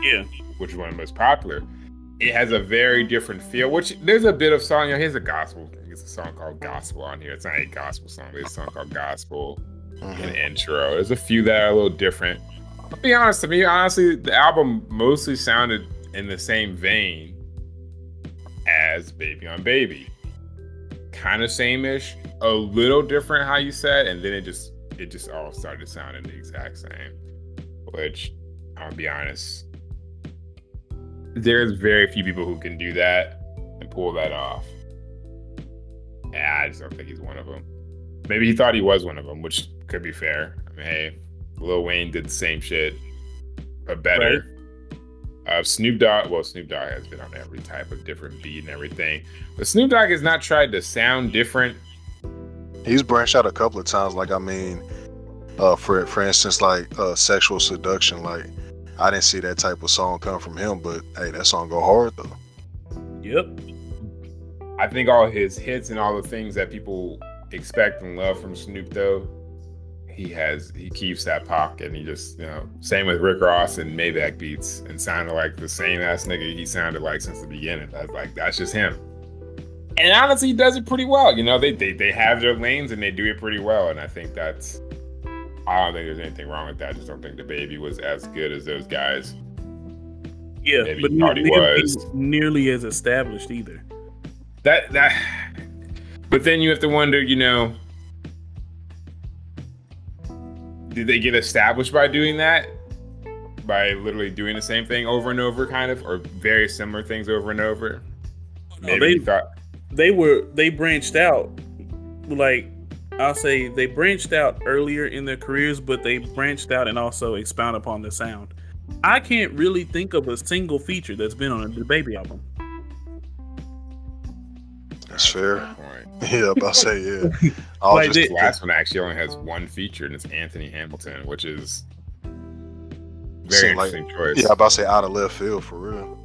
Yeah, which is one of the most popular. It has a very different feel, which there's a bit of song. Here's a gospel. There's a song called Gospel on here. It's not a gospel song. There's a song called Gospel, an intro. There's a few that are a little different. I'll be honest, to me, honestly, the album mostly sounded in the same vein as Baby on Baby. Kind of same-ish, a little different how you said, and then it just all started sounding the exact same. Which, I'll be honest, there's very few people who can do that and pull that off. Yeah, I just don't think he's one of them. Maybe he thought he was one of them, which could be fair. I mean, hey, Lil Wayne did the same shit, but better. Right. Snoop Dogg has been on every type of different beat and everything. But Snoop Dogg has not tried to sound different. He's branched out a couple of times. Like, I mean, for instance, like Sexual Seduction, like, I didn't see that type of song come from him, but hey, that song go hard though. Yep. I think all his hits and all the things that people expect and love from Snoop though, he keeps that pocket, and he just, same with Rick Ross and Maybach beats, and sounded like the same ass nigga he sounded like since the beginning. That's just him. And honestly, he does it pretty well. They have their lanes and they do it pretty well, and I think that's, I don't think there's anything wrong with that. I just don't think DaBaby was as good as those guys. Yeah, maybe but nearly as established either. But then you have to wonder, did they get established by doing that? By literally doing the same thing over and over, kind of, or very similar things over and over? No, they branched out. Like, I'll say they branched out earlier in their careers, but they branched out and also expound upon the sound. I can't really think of a single feature that's been on a DaBaby album. That's fair. Yeah, about to say, yeah. The last one actually only has one feature, and it's Anthony Hamilton, which is very interesting choice. Yeah, about to say out of left field for real.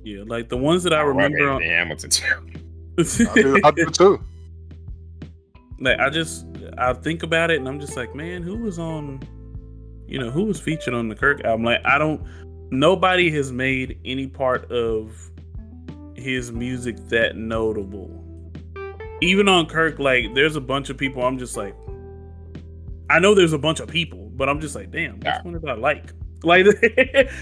Yeah, like the ones that I remember Anthony Hamilton too. I do too. Like I think about it and I'm just like, man, who was featured on the Kirk album? Like nobody has made any part of his music that notable. Even on Kirk, like there's a bunch of people I'm just like, I know there's a bunch of people, but I'm just like, damn, which one did I like? Like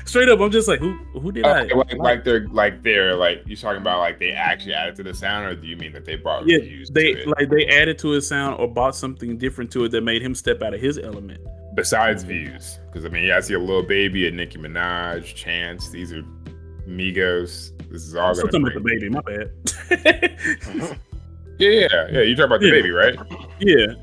straight up, I'm just like, who did I like? They're you talking about like they actually added to the sound, or do you mean that they brought reviews they to it? Like they added to his sound or bought something different to it that made him step out of his element. Besides views, because I mean, I see a Lil Baby, a Nicki Minaj, Chance. These are Migos. This is all going to about the Baby. My bad. Yeah. You talk about the Baby, right? Yeah.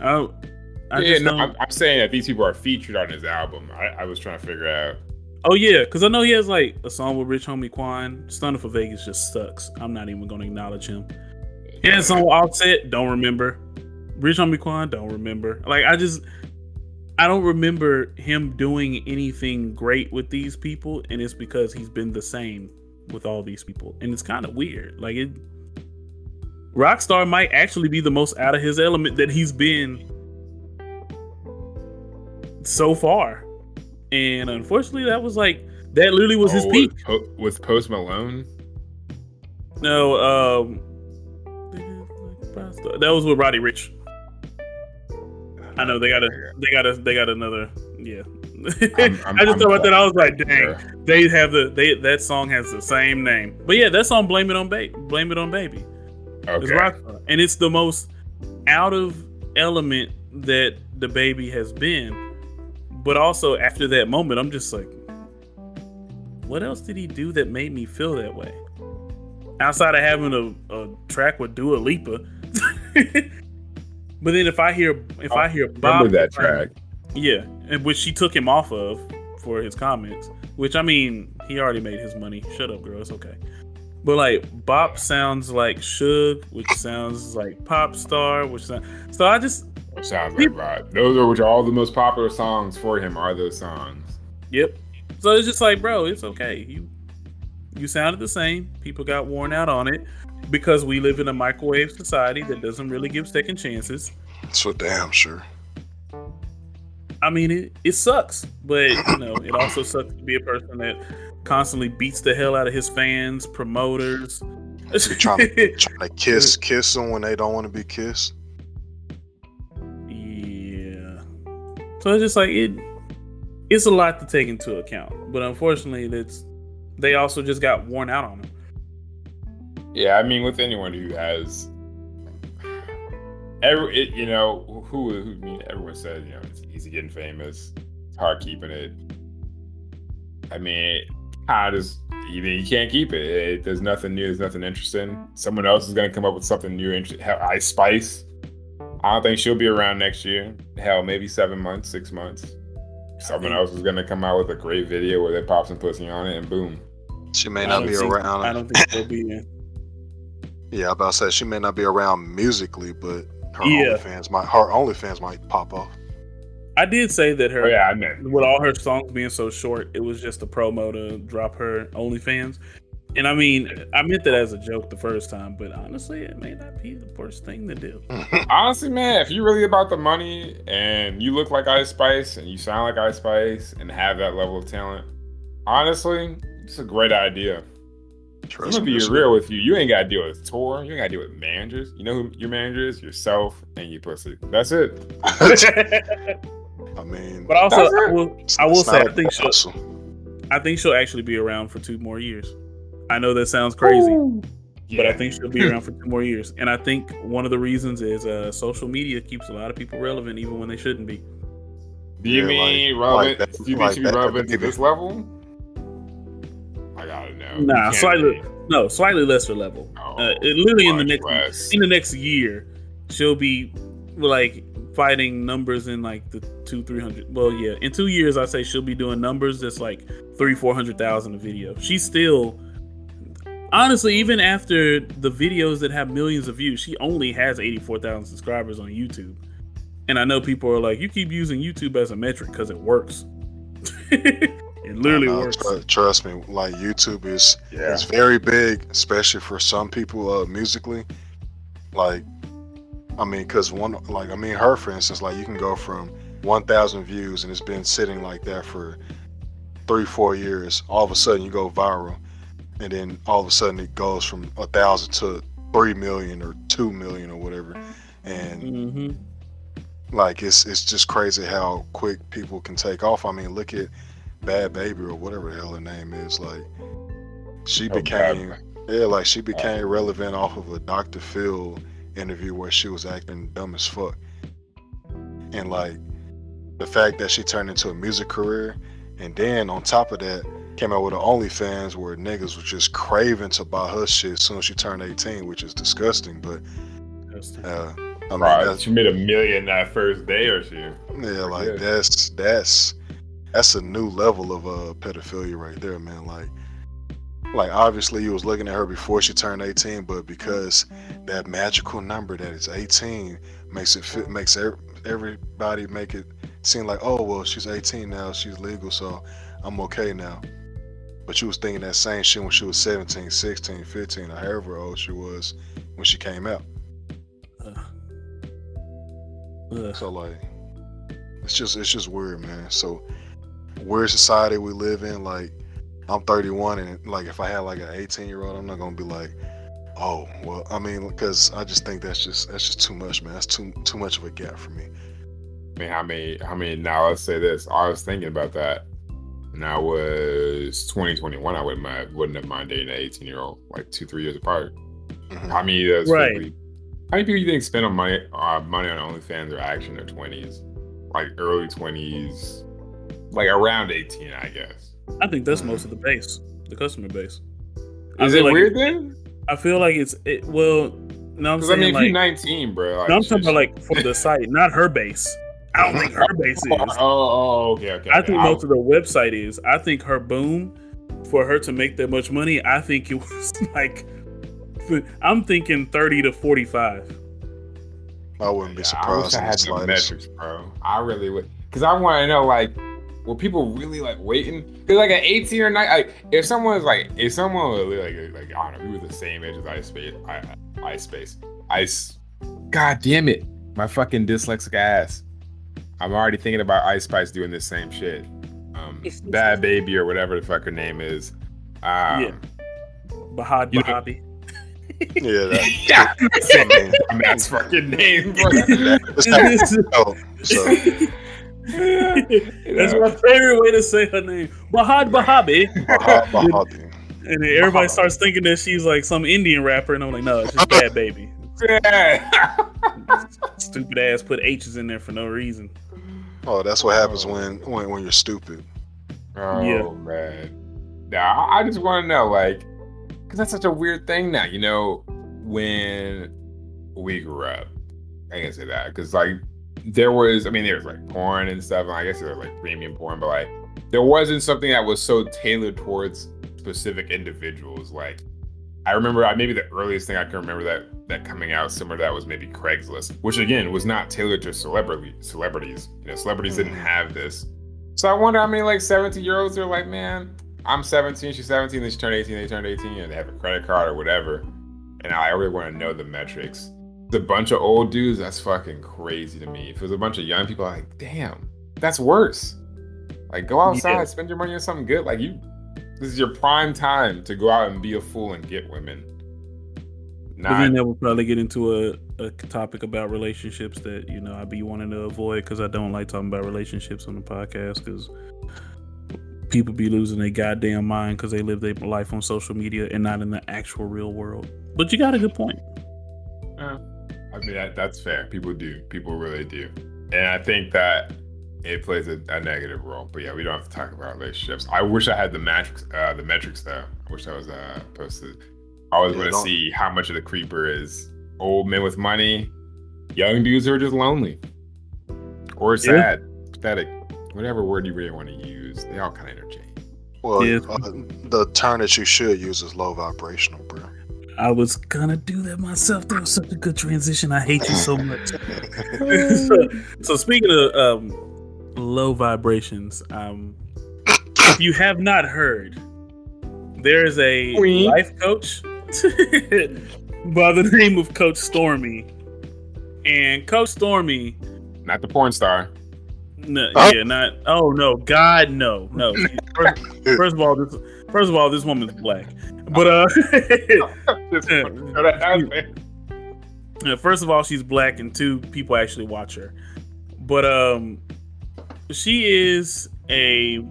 I'm saying that these people are featured on his album. I was trying to figure out. Oh yeah, because I know he has like a song with Rich Homie Quan. Stunner for Vegas just sucks. I'm not even going to acknowledge him. He has a song with Offset. Don't remember. Rich Homie Quan. Don't remember. Like I don't remember him doing anything great with these people, and it's because he's been the same with all these people, and it's kind of weird. Like Rockstar might actually be the most out of his element that he's been so far, and unfortunately that literally was his peak. With Post Malone? No, that was with Roddy Ricch. I know they got another. Yeah, I just thought about that. I was like, dang, that song has the same name. But yeah, that song, Blame It on Baby. Okay. It's Rockstar, and it's the most out of element that the Baby has been. But also after that moment, I'm just like, what else did he do that made me feel that way? Outside of having a track with Dua Lipa. But then if I hear Bob, that track, yeah, and which she took him off of for his comments, which I mean, he already made his money. Shut up, girl, it's okay. But like Bop sounds like Suge, which sounds like Pop Star, sounds like Bop. Which are all the most popular songs for him are those songs. Yep. So it's just like, bro, it's okay. You sounded the same. People got worn out on it. Because we live in a microwave society that doesn't really give second chances. That's for damn sure. I mean, it sucks, but it also sucks to be a person that constantly beats the hell out of his fans, promoters. trying to kiss them when they don't want to be kissed. Yeah. So it's just like it's a lot to take into account, but unfortunately, they also just got worn out on him. Yeah, I mean, with anyone who has, everyone says, it's easy getting famous, it's hard keeping it. I mean, you can't keep it. There's nothing new, there's nothing interesting. Someone else is going to come up with something new. Hell, Ice Spice, I don't think she'll be around next year. Hell, maybe 7 months, 6 months. Someone else is going to come out with a great video where they pop some pussy on it and boom. She may not be around. I don't think she'll be in. Yeah, I'm about to say she may not be around musically, but her OnlyFans might pop off. I did say that with all her songs being so short, it was just a promo to drop her OnlyFans. And I mean, I meant that as a joke the first time, but honestly, it may not be the worst thing to do. Honestly, man, if you're really about the money and you look like Ice Spice and you sound like Ice Spice and have that level of talent, honestly, it's a great idea. I'm gonna be real with you. You ain't gotta deal with tour. You ain't gotta deal with managers. You know who your manager is? Yourself and your pussy. That's it. I mean, but also I will say I think she'll actually be around for 2 more years. I know that sounds crazy, but I think she'll be around for 2 more years. And I think one of the reasons is social media keeps a lot of people relevant even when they shouldn't be. Do you mean relevant? Do you think she'll be relevant to this level? I gotta know. Nah, slightly lesser level. Literally in the next year, she'll be like fighting numbers in like the 200-300. Well, yeah, in 2 years, I say she'll be doing numbers that's like 300,000-400,000 a video. She's still, honestly, even after the videos that have millions of views, she only has 84,000 subscribers on YouTube. And I know people are like, you keep using YouTube as a metric because it works. It literally works. Trust me, like YouTube is very big, especially for some people musically. Like I mean, because her, for instance, like you can go from 1,000 views and it's been sitting like that for 3-4 years. All of a sudden, you go viral, and then all of a sudden it goes from 1,000 to 3 million or 2 million or whatever, and like it's just crazy how quick people can take off. I mean, look at Bad Baby or whatever the hell her name is. Like she became relevant off of a Dr. Phil interview where she was acting dumb as fuck, and like the fact that she turned into a music career, and then on top of that came out with an OnlyFans where niggas was just craving to buy her shit as soon as she turned 18, which is disgusting. But I mean, she made $1 million that first day or she. Yeah, like that's a new level of pedophilia right there, man. Like obviously you was looking at her before she turned 18, but because that magical number that is 18 makes everybody make it seem like, oh well, she's 18 now, she's legal, so I'm okay now. But you was thinking that same shit when she was 17, 16, 15, or however old she was when she came out. So like, it's just weird, man. So weird society we live in. Like, I'm 31, and like if I had like an 18-year-old, I'm not gonna be like, oh well. I mean, because I just think that's just too much, man. That's too much of a gap for me. I mean, how many? Now let's say this. I was thinking about that. And I was 2021. I wouldn't have mind dating an 18-year-old, like 2-3 years apart. Mm-hmm. How many of those how many people you think spend money on OnlyFans or actually in their 20s, like early 20s, like around 18, I guess. I think that's most of the base, the customer base. Is it like weird then? I feel like well, no, I'm saying, I mean, like, if you're 19, bro. Like, no, I'm talking about like for the site, not her base. I don't think her base is. Okay. I think most of the website is. I think her boom, for her to make that much money, I think it was like, I'm thinking 30 to 45. I wouldn't be surprised. I wish I had the metrics, bro. I really would, because I want to know, like, were people really like waiting? Because like at 18 or 9, like if someone was like I don't know, we were the same age as Ice. God damn it, my fucking dyslexic ass. I'm already thinking about Ice Spice doing this same shit. Bad Baby or whatever the fuck her name is. Bahabi. That's fucking name, bro. That's my favorite way to say her name. Bahabi. And then everybody starts thinking that she's like some Indian rapper, and I'm like, no, it's just Bad Baby. Stupid ass put H's in there for no reason. Oh, that's what happens when you're stupid. Oh yeah. Man. Now I just want to know, like, because that's such a weird thing now. You know, when we grew up, I can say that because like there was like porn and stuff, and I guess there was like premium porn, but like there wasn't something that was so tailored towards specific individuals. Like I remember maybe the earliest thing I can remember that coming out similar to that was maybe Craigslist, which again was not tailored to celebrities. You know, celebrities didn't have this. So I wonder how many like 17-year-olds are like, man, I'm 17, she's 17, then she turned 18, they turned 18, and they have a credit card or whatever. And I really want to know the metrics. The bunch of old dudes, that's fucking crazy to me. If it was a bunch of young people, I'm like, damn, that's worse. Like, go outside, spend your money on something good. Like, this is your prime time to go out and be a fool and get women. But then we'll probably get into a topic about relationships that, you know, I be wanting to avoid because I don't like talking about relationships on the podcast because people be losing their goddamn mind because they live their life on social media and not in the actual real world. But you got a good point. I mean, that's fair. People do. People really do. And I think that it plays a negative role. But yeah, we don't have to talk about relationships. I wish I had the metrics though. I wish I was posted. I always want to see how much of the creeper is old men with money, young dudes who are just lonely, or sad, pathetic, whatever word you really want to use. They all kind of interchange. Well, the term that you should use is low vibrational, bro. I was gonna do that myself. That was such a good transition. I hate you so much. so speaking of low vibrations, if you have not heard, there is a life coach by the name of Coach Stormy, And Coach Stormy, not the porn star. no, yeah, not. Oh no, God, no. First of all, this woman's black. But first of all, she's black, and two, people actually watch her. But she is a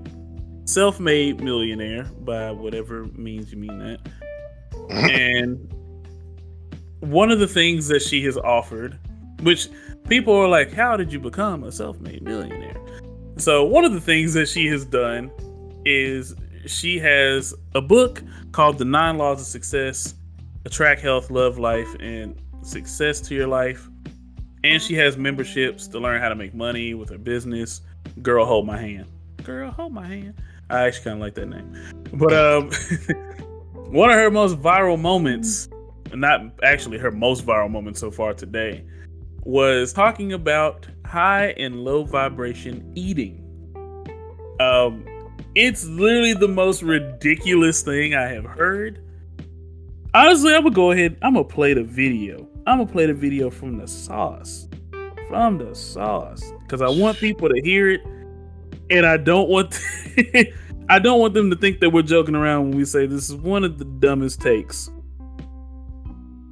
self-made millionaire by whatever means you mean that. And one of the things that she has offered, which people are like, how did you become a self-made millionaire? So one of the things that she has done is she has a book called The 9 Laws of Success: Attract Health, Love Life, and Success to Your Life. And she has memberships to learn how to make money with her business. Girl, hold my hand. Girl, hold my hand. I actually kind of like that name. But one of her most viral moments, not actually her most viral moment so far today, was talking about high and low vibration eating. It's literally the most ridiculous thing I have heard. Honestly, I'm gonna go ahead. I'm gonna play the video. I'm gonna play the video from the sauce, because I want people to hear it, and I don't want I don't want them to think that we're joking around when we say this is one of the dumbest takes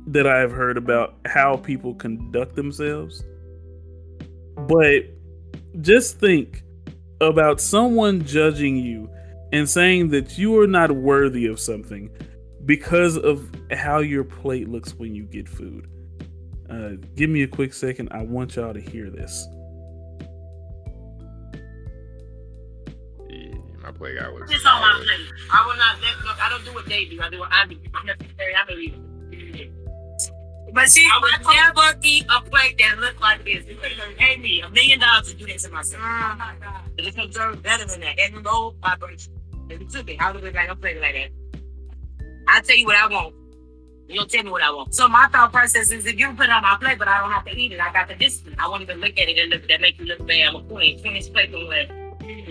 that I have heard about how people conduct themselves. But just think about someone judging you and saying that you are not worthy of something because of how your plate looks when you get food. Give me a quick second. I want y'all to hear this. My plate got was. It's on my plate. I will not let look. I don't do what they do. I do what I do. I'm necessary. I believe it. But see, I would never eat a plate that looked like this. You could have paid me $1 million to do this to myself. Oh my God. It's deserve better than that. And low vibration. If you took it, I would look like I'm playing like that. I tell you what I want. You don't tell me what I want. So my thought process is, if you put it on my plate, but I don't have to eat it, I got the discipline. I won't even look at it and look, that make you look bad. I'm a queen. Finish plate or whatever.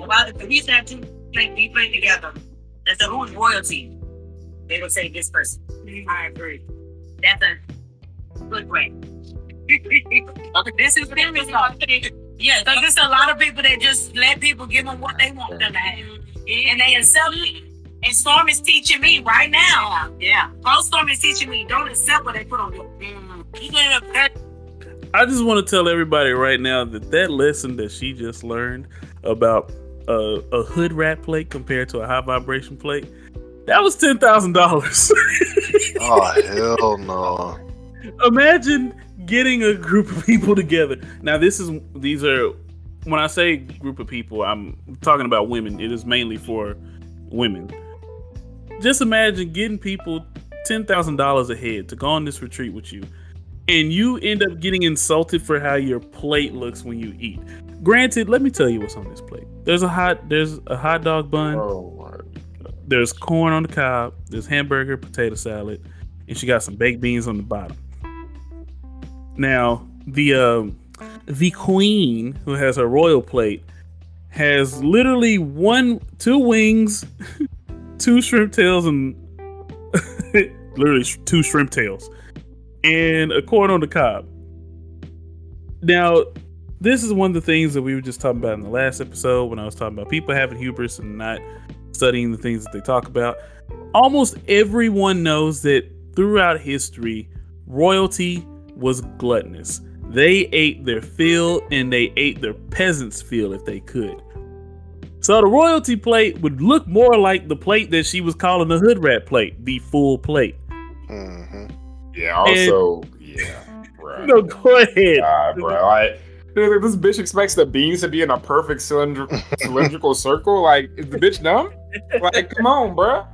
Well, if we used to have two play together, and so who's royalty? They would say this person. I agree. That's a good way. This is famous. Yeah, because there's a lot of people that just let people give them what they want them to have, and they accept it. And Storm is teaching me right now. Yeah. Storm is teaching me, don't accept what they put on you. I just want to tell everybody right now that lesson that she just learned about a hood rat plate compared to a high vibration plate, that was $10,000. Oh, hell no. Imagine getting a group of people together. Now, these are, when I say group of people, I'm talking about women. It is mainly for women. Just imagine getting people $10,000 a head to go on this retreat with you, and you end up getting insulted for how your plate looks when you eat. Granted, let me tell you what's on this plate. There's a hot dog bun. Oh my God. There's corn on the cob. There's hamburger, potato salad, and she got some baked beans on the bottom. Now, the queen, who has her royal plate, has literally 2 wings, 2 shrimp tails, and literally 2 shrimp tails, and a corn on the cob. Now, this is one of the things that we were just talking about in the last episode when I was talking about people having hubris and not studying the things that they talk about. Almost everyone knows that throughout history, royalty was gluttonous. They ate their fill, and they ate their peasants' fill if they could. So the royalty plate would look more like the plate that she was calling the hood rat plate, the full plate. Mm-hmm. Yeah, also, yeah, bro. No, go ahead. Bro, like, this bitch expects the beans to be in a perfect cylindrical circle. Like, is the bitch dumb? Like, come on, bro.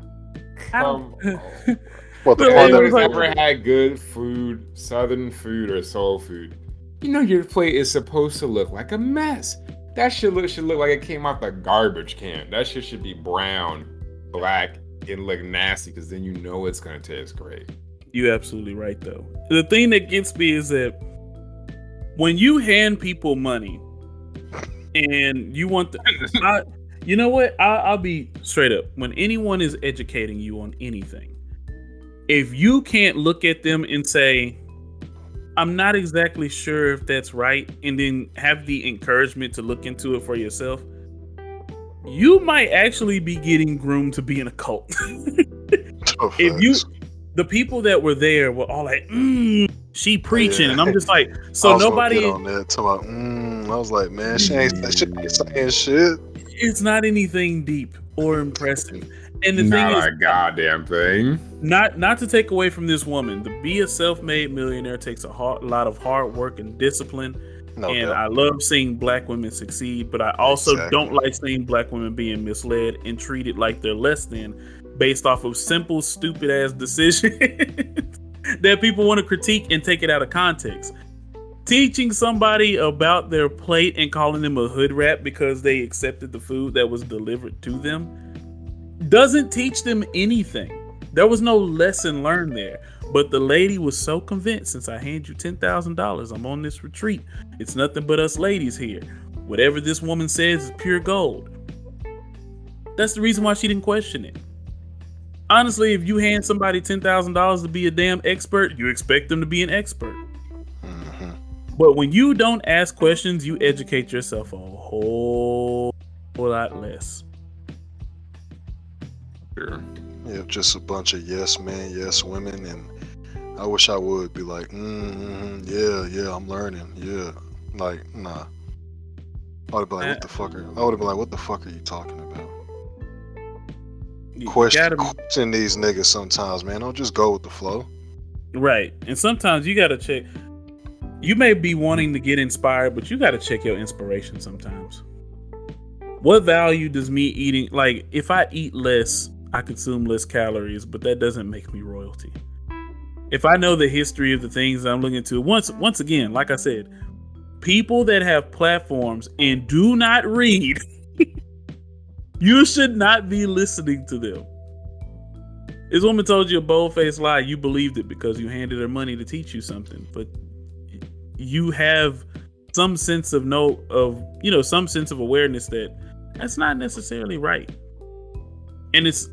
Well, the Anyone part who's that ever had good food, southern food or soul food, you know your plate is supposed to look like a mess. That should look like it came out the garbage can. That shit should be brown, black, and look nasty, because then you know it's gonna taste great. You're absolutely right, though. The thing that gets me is that when you hand people money and you want you know what? I'll be straight up. When anyone is educating you on anything, if you can't look at them and say, I'm not exactly sure if that's right, and then have the encouragement to look into it for yourself. You might actually be getting groomed to be in a cult. The people that were there were all like, she preaching, and I'm just like, so nobody on that. I was like, man, she ain't saying shit. It's not anything deep or impressive, and the not thing is, a goddamn thing. Not to take away from this woman, to be a self-made millionaire takes a lot of hard work and discipline. And I love seeing black women succeed, but I also don't like seeing black women being misled and treated like they're less than, based off of simple, stupid ass decisions that people want to critique and take it out of context. Teaching somebody about their plate and calling them a hood rat because they accepted the food that was delivered to them doesn't teach them anything. There was no lesson learned there. But the lady was so convinced, since I hand you $10,000, I'm on this retreat. It's nothing but us ladies here. Whatever this woman says is pure gold. That's the reason why she didn't question it. Honestly, if you hand somebody $10,000 to be a damn expert, you expect them to be an expert. Mm-hmm. But when you don't ask questions, you educate yourself a whole lot less. Sure. Yeah, just a bunch of yes men, yes women, and I wish I would be like, yeah, I'm learning, yeah, like, nah. I would have been like, what the fuck are you talking about? Question these niggas sometimes, man. Don't just go with the flow. Right, and sometimes you gotta check. You may be wanting to get inspired, but you gotta check your inspiration sometimes. What value does me eating? Like, if I eat less, I consume less calories, but that doesn't make me royalty. If I know the history of the things I'm looking to, once again, like I said, people that have platforms and do not read, you should not be listening to them. This woman told you a bold-faced lie. You believed it because you handed her money to teach you something, but you have some sense of some sense of awareness that that's not necessarily right. And it's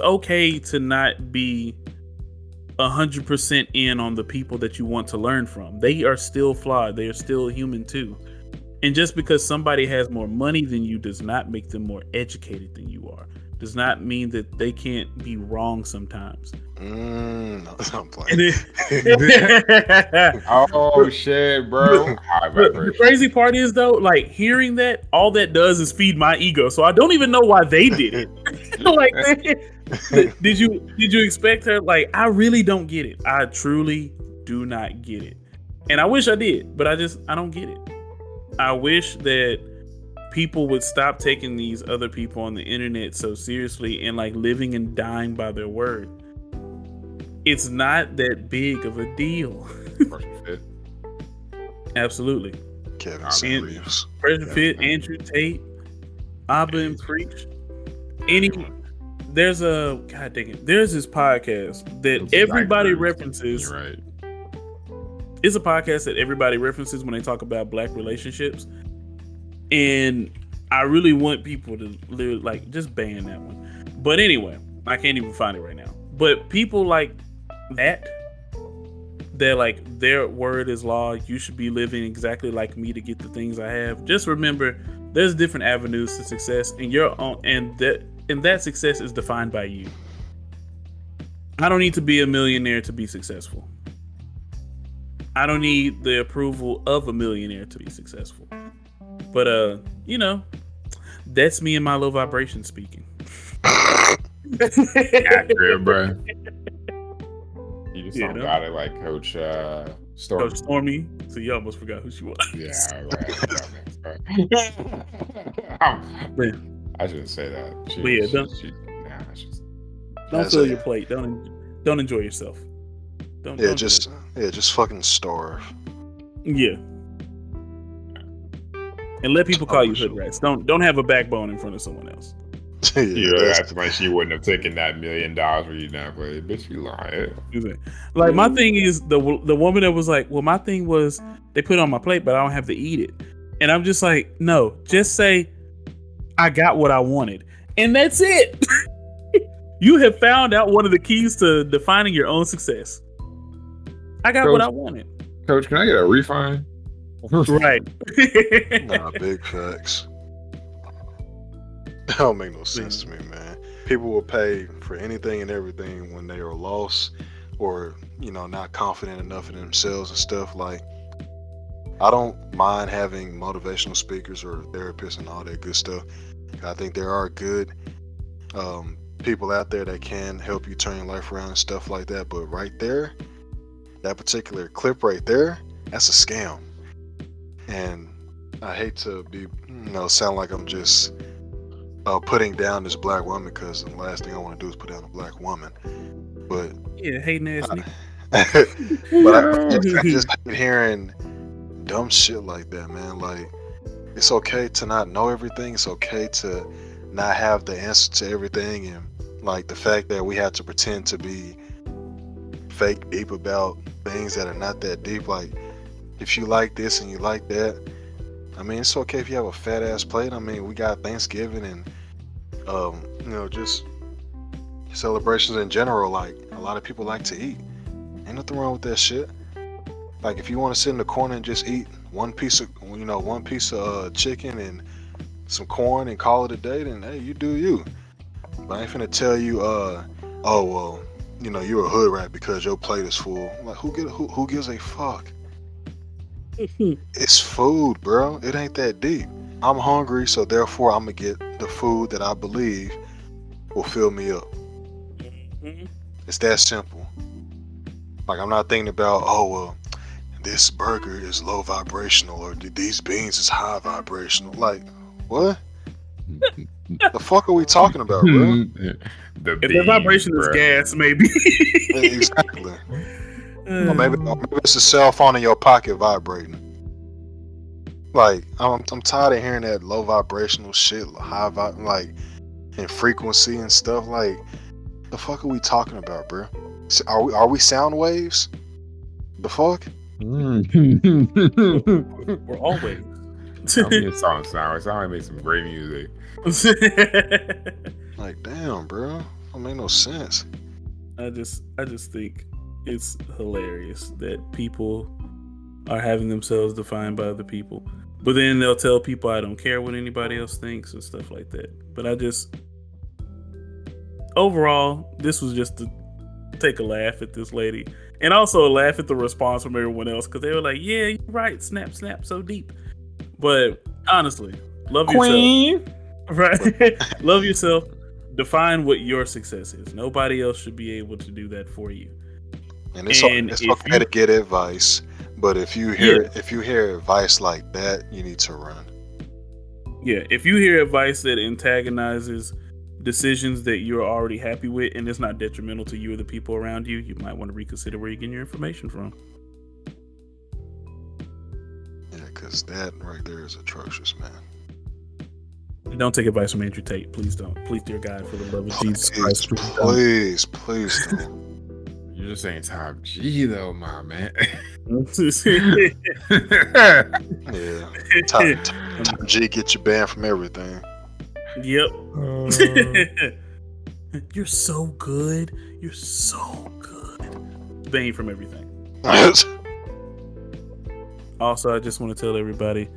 okay to not be 100% in on the people that you want to learn from. They are still flawed. They are still human too. And just because somebody has more money than you does not make them more educated than you are. Does not mean that they can't be wrong sometimes. No, I'm playing. Oh shit, bro. The crazy part is though, like hearing that, all that does is feed my ego. So I don't even know why they did it. Like, did you expect her? Like, I really don't get it. I truly do not get it. And I wish I did, but I don't get it. I wish that people would stop taking these other people on the internet so seriously and like living and dying by their word. It's not that big of a deal. Absolutely. Kevin Samuels. Pressure Fit, Andrew Tate, Abba and Preach. There's this podcast that everybody references. You're right. It's a podcast that everybody references when they talk about black relationships. And I really want people to like just ban that one. But anyway, I can't even find it right now. But people like that, they're like, their word is law. You should be living exactly like me to get the things I have. Just remember, there's different avenues to success, and your own, and that success is defined by you. I don't need to be a millionaire to be successful. I don't need the approval of a millionaire to be successful. But that's me and my low vibration speaking. Accurate, bro. You just don't got it like Coach Stormy. Coach Stormy. So you almost forgot who she was. Yeah, right. I shouldn't say that. Don't fill your plate. Don't enjoy yourself. Just fucking starve. Yeah. And let people call you hood rats. Don't have a backbone in front of someone else. That's like she wouldn't have taken that $1 million for you now, but bitch, you lying. Like, my thing is the woman that was like, well, my thing was they put it on my plate, but I don't have to eat it. And I'm just like, no, just say I got what I wanted, and that's it. You have found out one of the keys to defining your own success. I got what I wanted. Coach, can I get a refund? Right. Nah, big facts. That don't make no sense to me, man. People will pay for anything and everything when they are lost or, not confident enough in themselves and stuff. Like, I don't mind having motivational speakers or therapists and all that good stuff. I think there are good people out there that can help you turn your life around and stuff like that. But right there, that particular clip right there, that's a scam. And I hate to be, sound like I'm just putting down this black woman, because the last thing I want to do is put down a black woman. But yeah, hating ass nigga. But I just hate hearing dumb shit like that, man. Like, it's okay to not know everything. It's okay to not have the answer to everything. And like the fact that we have to pretend to be fake deep about things that are not that deep. Like, if you like this and you like that, I mean, it's okay if you have a fat ass plate. I mean, we got Thanksgiving and just celebrations in general. Like, a lot of people like to eat. Ain't nothing wrong with that shit. Like, if you want to sit in the corner and just eat one piece of chicken and some corn and call it a day, then hey, you do you. But I ain't finna tell you, you're a hood rat because your plate is full. Like, who gives a fuck? It's food, bro. It ain't that deep. I'm hungry, so therefore I'm gonna get the food that I believe will fill me up. It's that simple. Like, I'm not thinking about, this burger is low vibrational or these beans is high vibrational. Like, what? The fuck are we talking about, bro? If the vibration is gas, maybe. Exactly. Or maybe it's a cell phone in your pocket vibrating. Like, I'm tired of hearing that low vibrational shit, and frequency and stuff. Like, the fuck are we talking about, bro? Are we sound waves? The fuck? We're always. I mean, it sounds sour. It makes some great music. Like, damn, bro. That make no sense. I just think it's hilarious that people are having themselves defined by other people, but then they'll tell people I don't care what anybody else thinks and stuff like that. But overall, this was just to take a laugh at this lady, and also laugh at the response from everyone else, because they were like, yeah, you're right, snap so deep. But honestly, love yourself. Right? Love yourself. Define what your success is. Nobody else should be able to do that for you. And it's okay to get advice, but if you hear advice like that, you need to run. Yeah, if you hear advice that antagonizes decisions that you're already happy with and it's not detrimental to you or the people around you, you might want to reconsider where you're getting your information from. Yeah, because that right there is atrocious, man. Don't take advice from Andrew Tate. Please don't. Please, dear God, for the love of Jesus Christ. Please don't. You're just saying Top G, though, my man. Yeah. Top G get you banned from everything. Yep. You're so good. You're so good. Banned from everything. Also, I just want to tell everybody,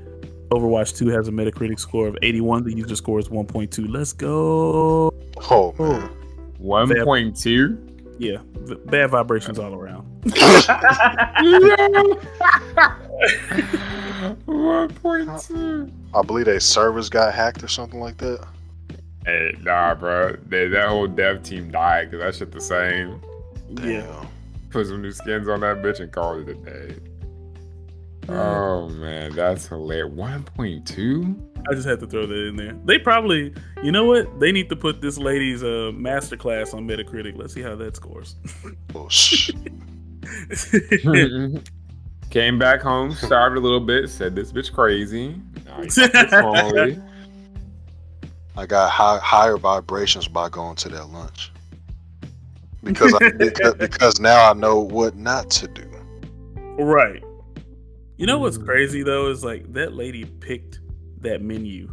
Overwatch 2 has a Metacritic score of 81. The user score is 1.2. Let's go. Oh, man. 1.2? Yeah. Bad vibrations all around. 1.2. I believe their servers got hacked or something like that. Hey, nah, bro. That whole dev team died because that shit the same. Damn. Yeah. Put some new skins on that bitch and call it a day. Oh man, that's hilarious. 1.2? I just had to throw that in there. They probably, you know what? They need to put this lady's masterclass on Metacritic. Let's see how that scores. Oh, shit. Came back home, starved a little bit, said this bitch crazy. Now he's normally. I got higher vibrations by going to that lunch. Because now I know what not to do. Right. You know what's crazy though is like that lady picked that menu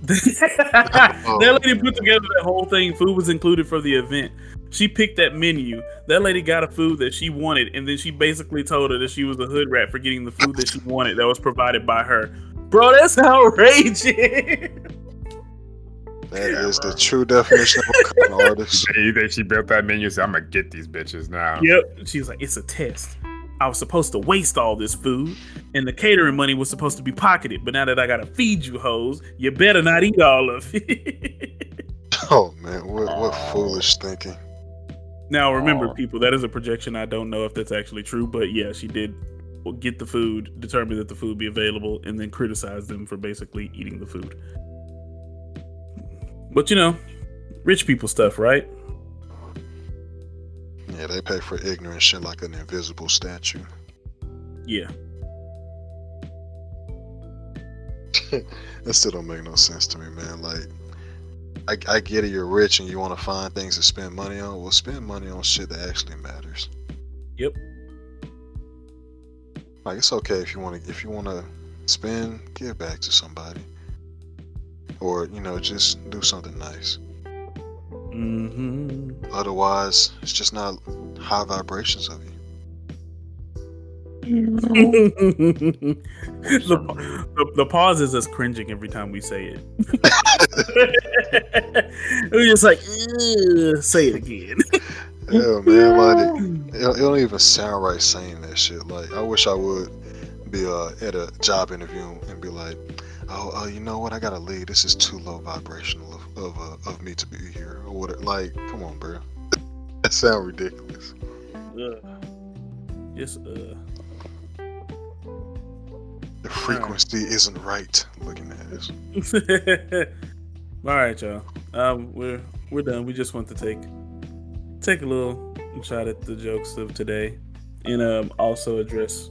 That lady put together that whole thing. Food was included for the event. She picked that menu. That lady got a food that she wanted, and then she basically told her that she was a hood rat for getting the food that she wanted that was provided by her. Bro, that's outrageous. That is the true definition of a con artist. You think she built that menu? So I'm gonna get these bitches now. Yep. She was like, it's a test. I was supposed to waste all this food, and the catering money was supposed to be pocketed. But now that I gotta feed you hoes, you better not eat all of it. Oh man, what foolish thinking. Now remember, people, that is a projection. I don't know if that's actually true, but yeah, she did get the food, determine that the food be available, and then criticize them for basically eating the food. But you know, rich people stuff, right? Yeah, they pay for ignorant shit like an invisible statue. Yeah. That still don't make no sense to me, man. Like, I get it, you're rich and you want to find things to spend money on. Well, spend money on shit that actually matters. Yep. Like, it's okay if you want to spend, give back to somebody, or just do something nice. Mm-hmm. Otherwise, it's just not high vibrations of you. The pause is us cringing every time we say it. We're just like, say it again. Yeah, man, like it don't even sound right saying that shit. Like, I wish I would be at a job interview and be like, oh, you know what? I gotta leave. This is too low vibrational of me to be here or whatever. Like, come on, bro. That sounds ridiculous. The frequency isn't right. Looking at this. All right, y'all. We're done. We just want to take a little shot at the jokes of today, and also address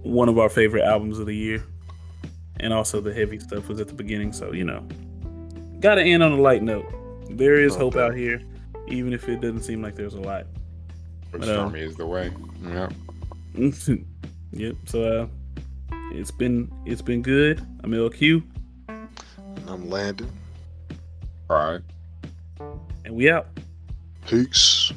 one of our favorite albums of the year, and also the heavy stuff was at the beginning. So gotta end on a light note. There is hope out here, even if it doesn't seem like there's a lot. But stormy is the way. Yep. Yep. So it's been good. I'm LQ. I'm Landon. All right. And we out. Peace.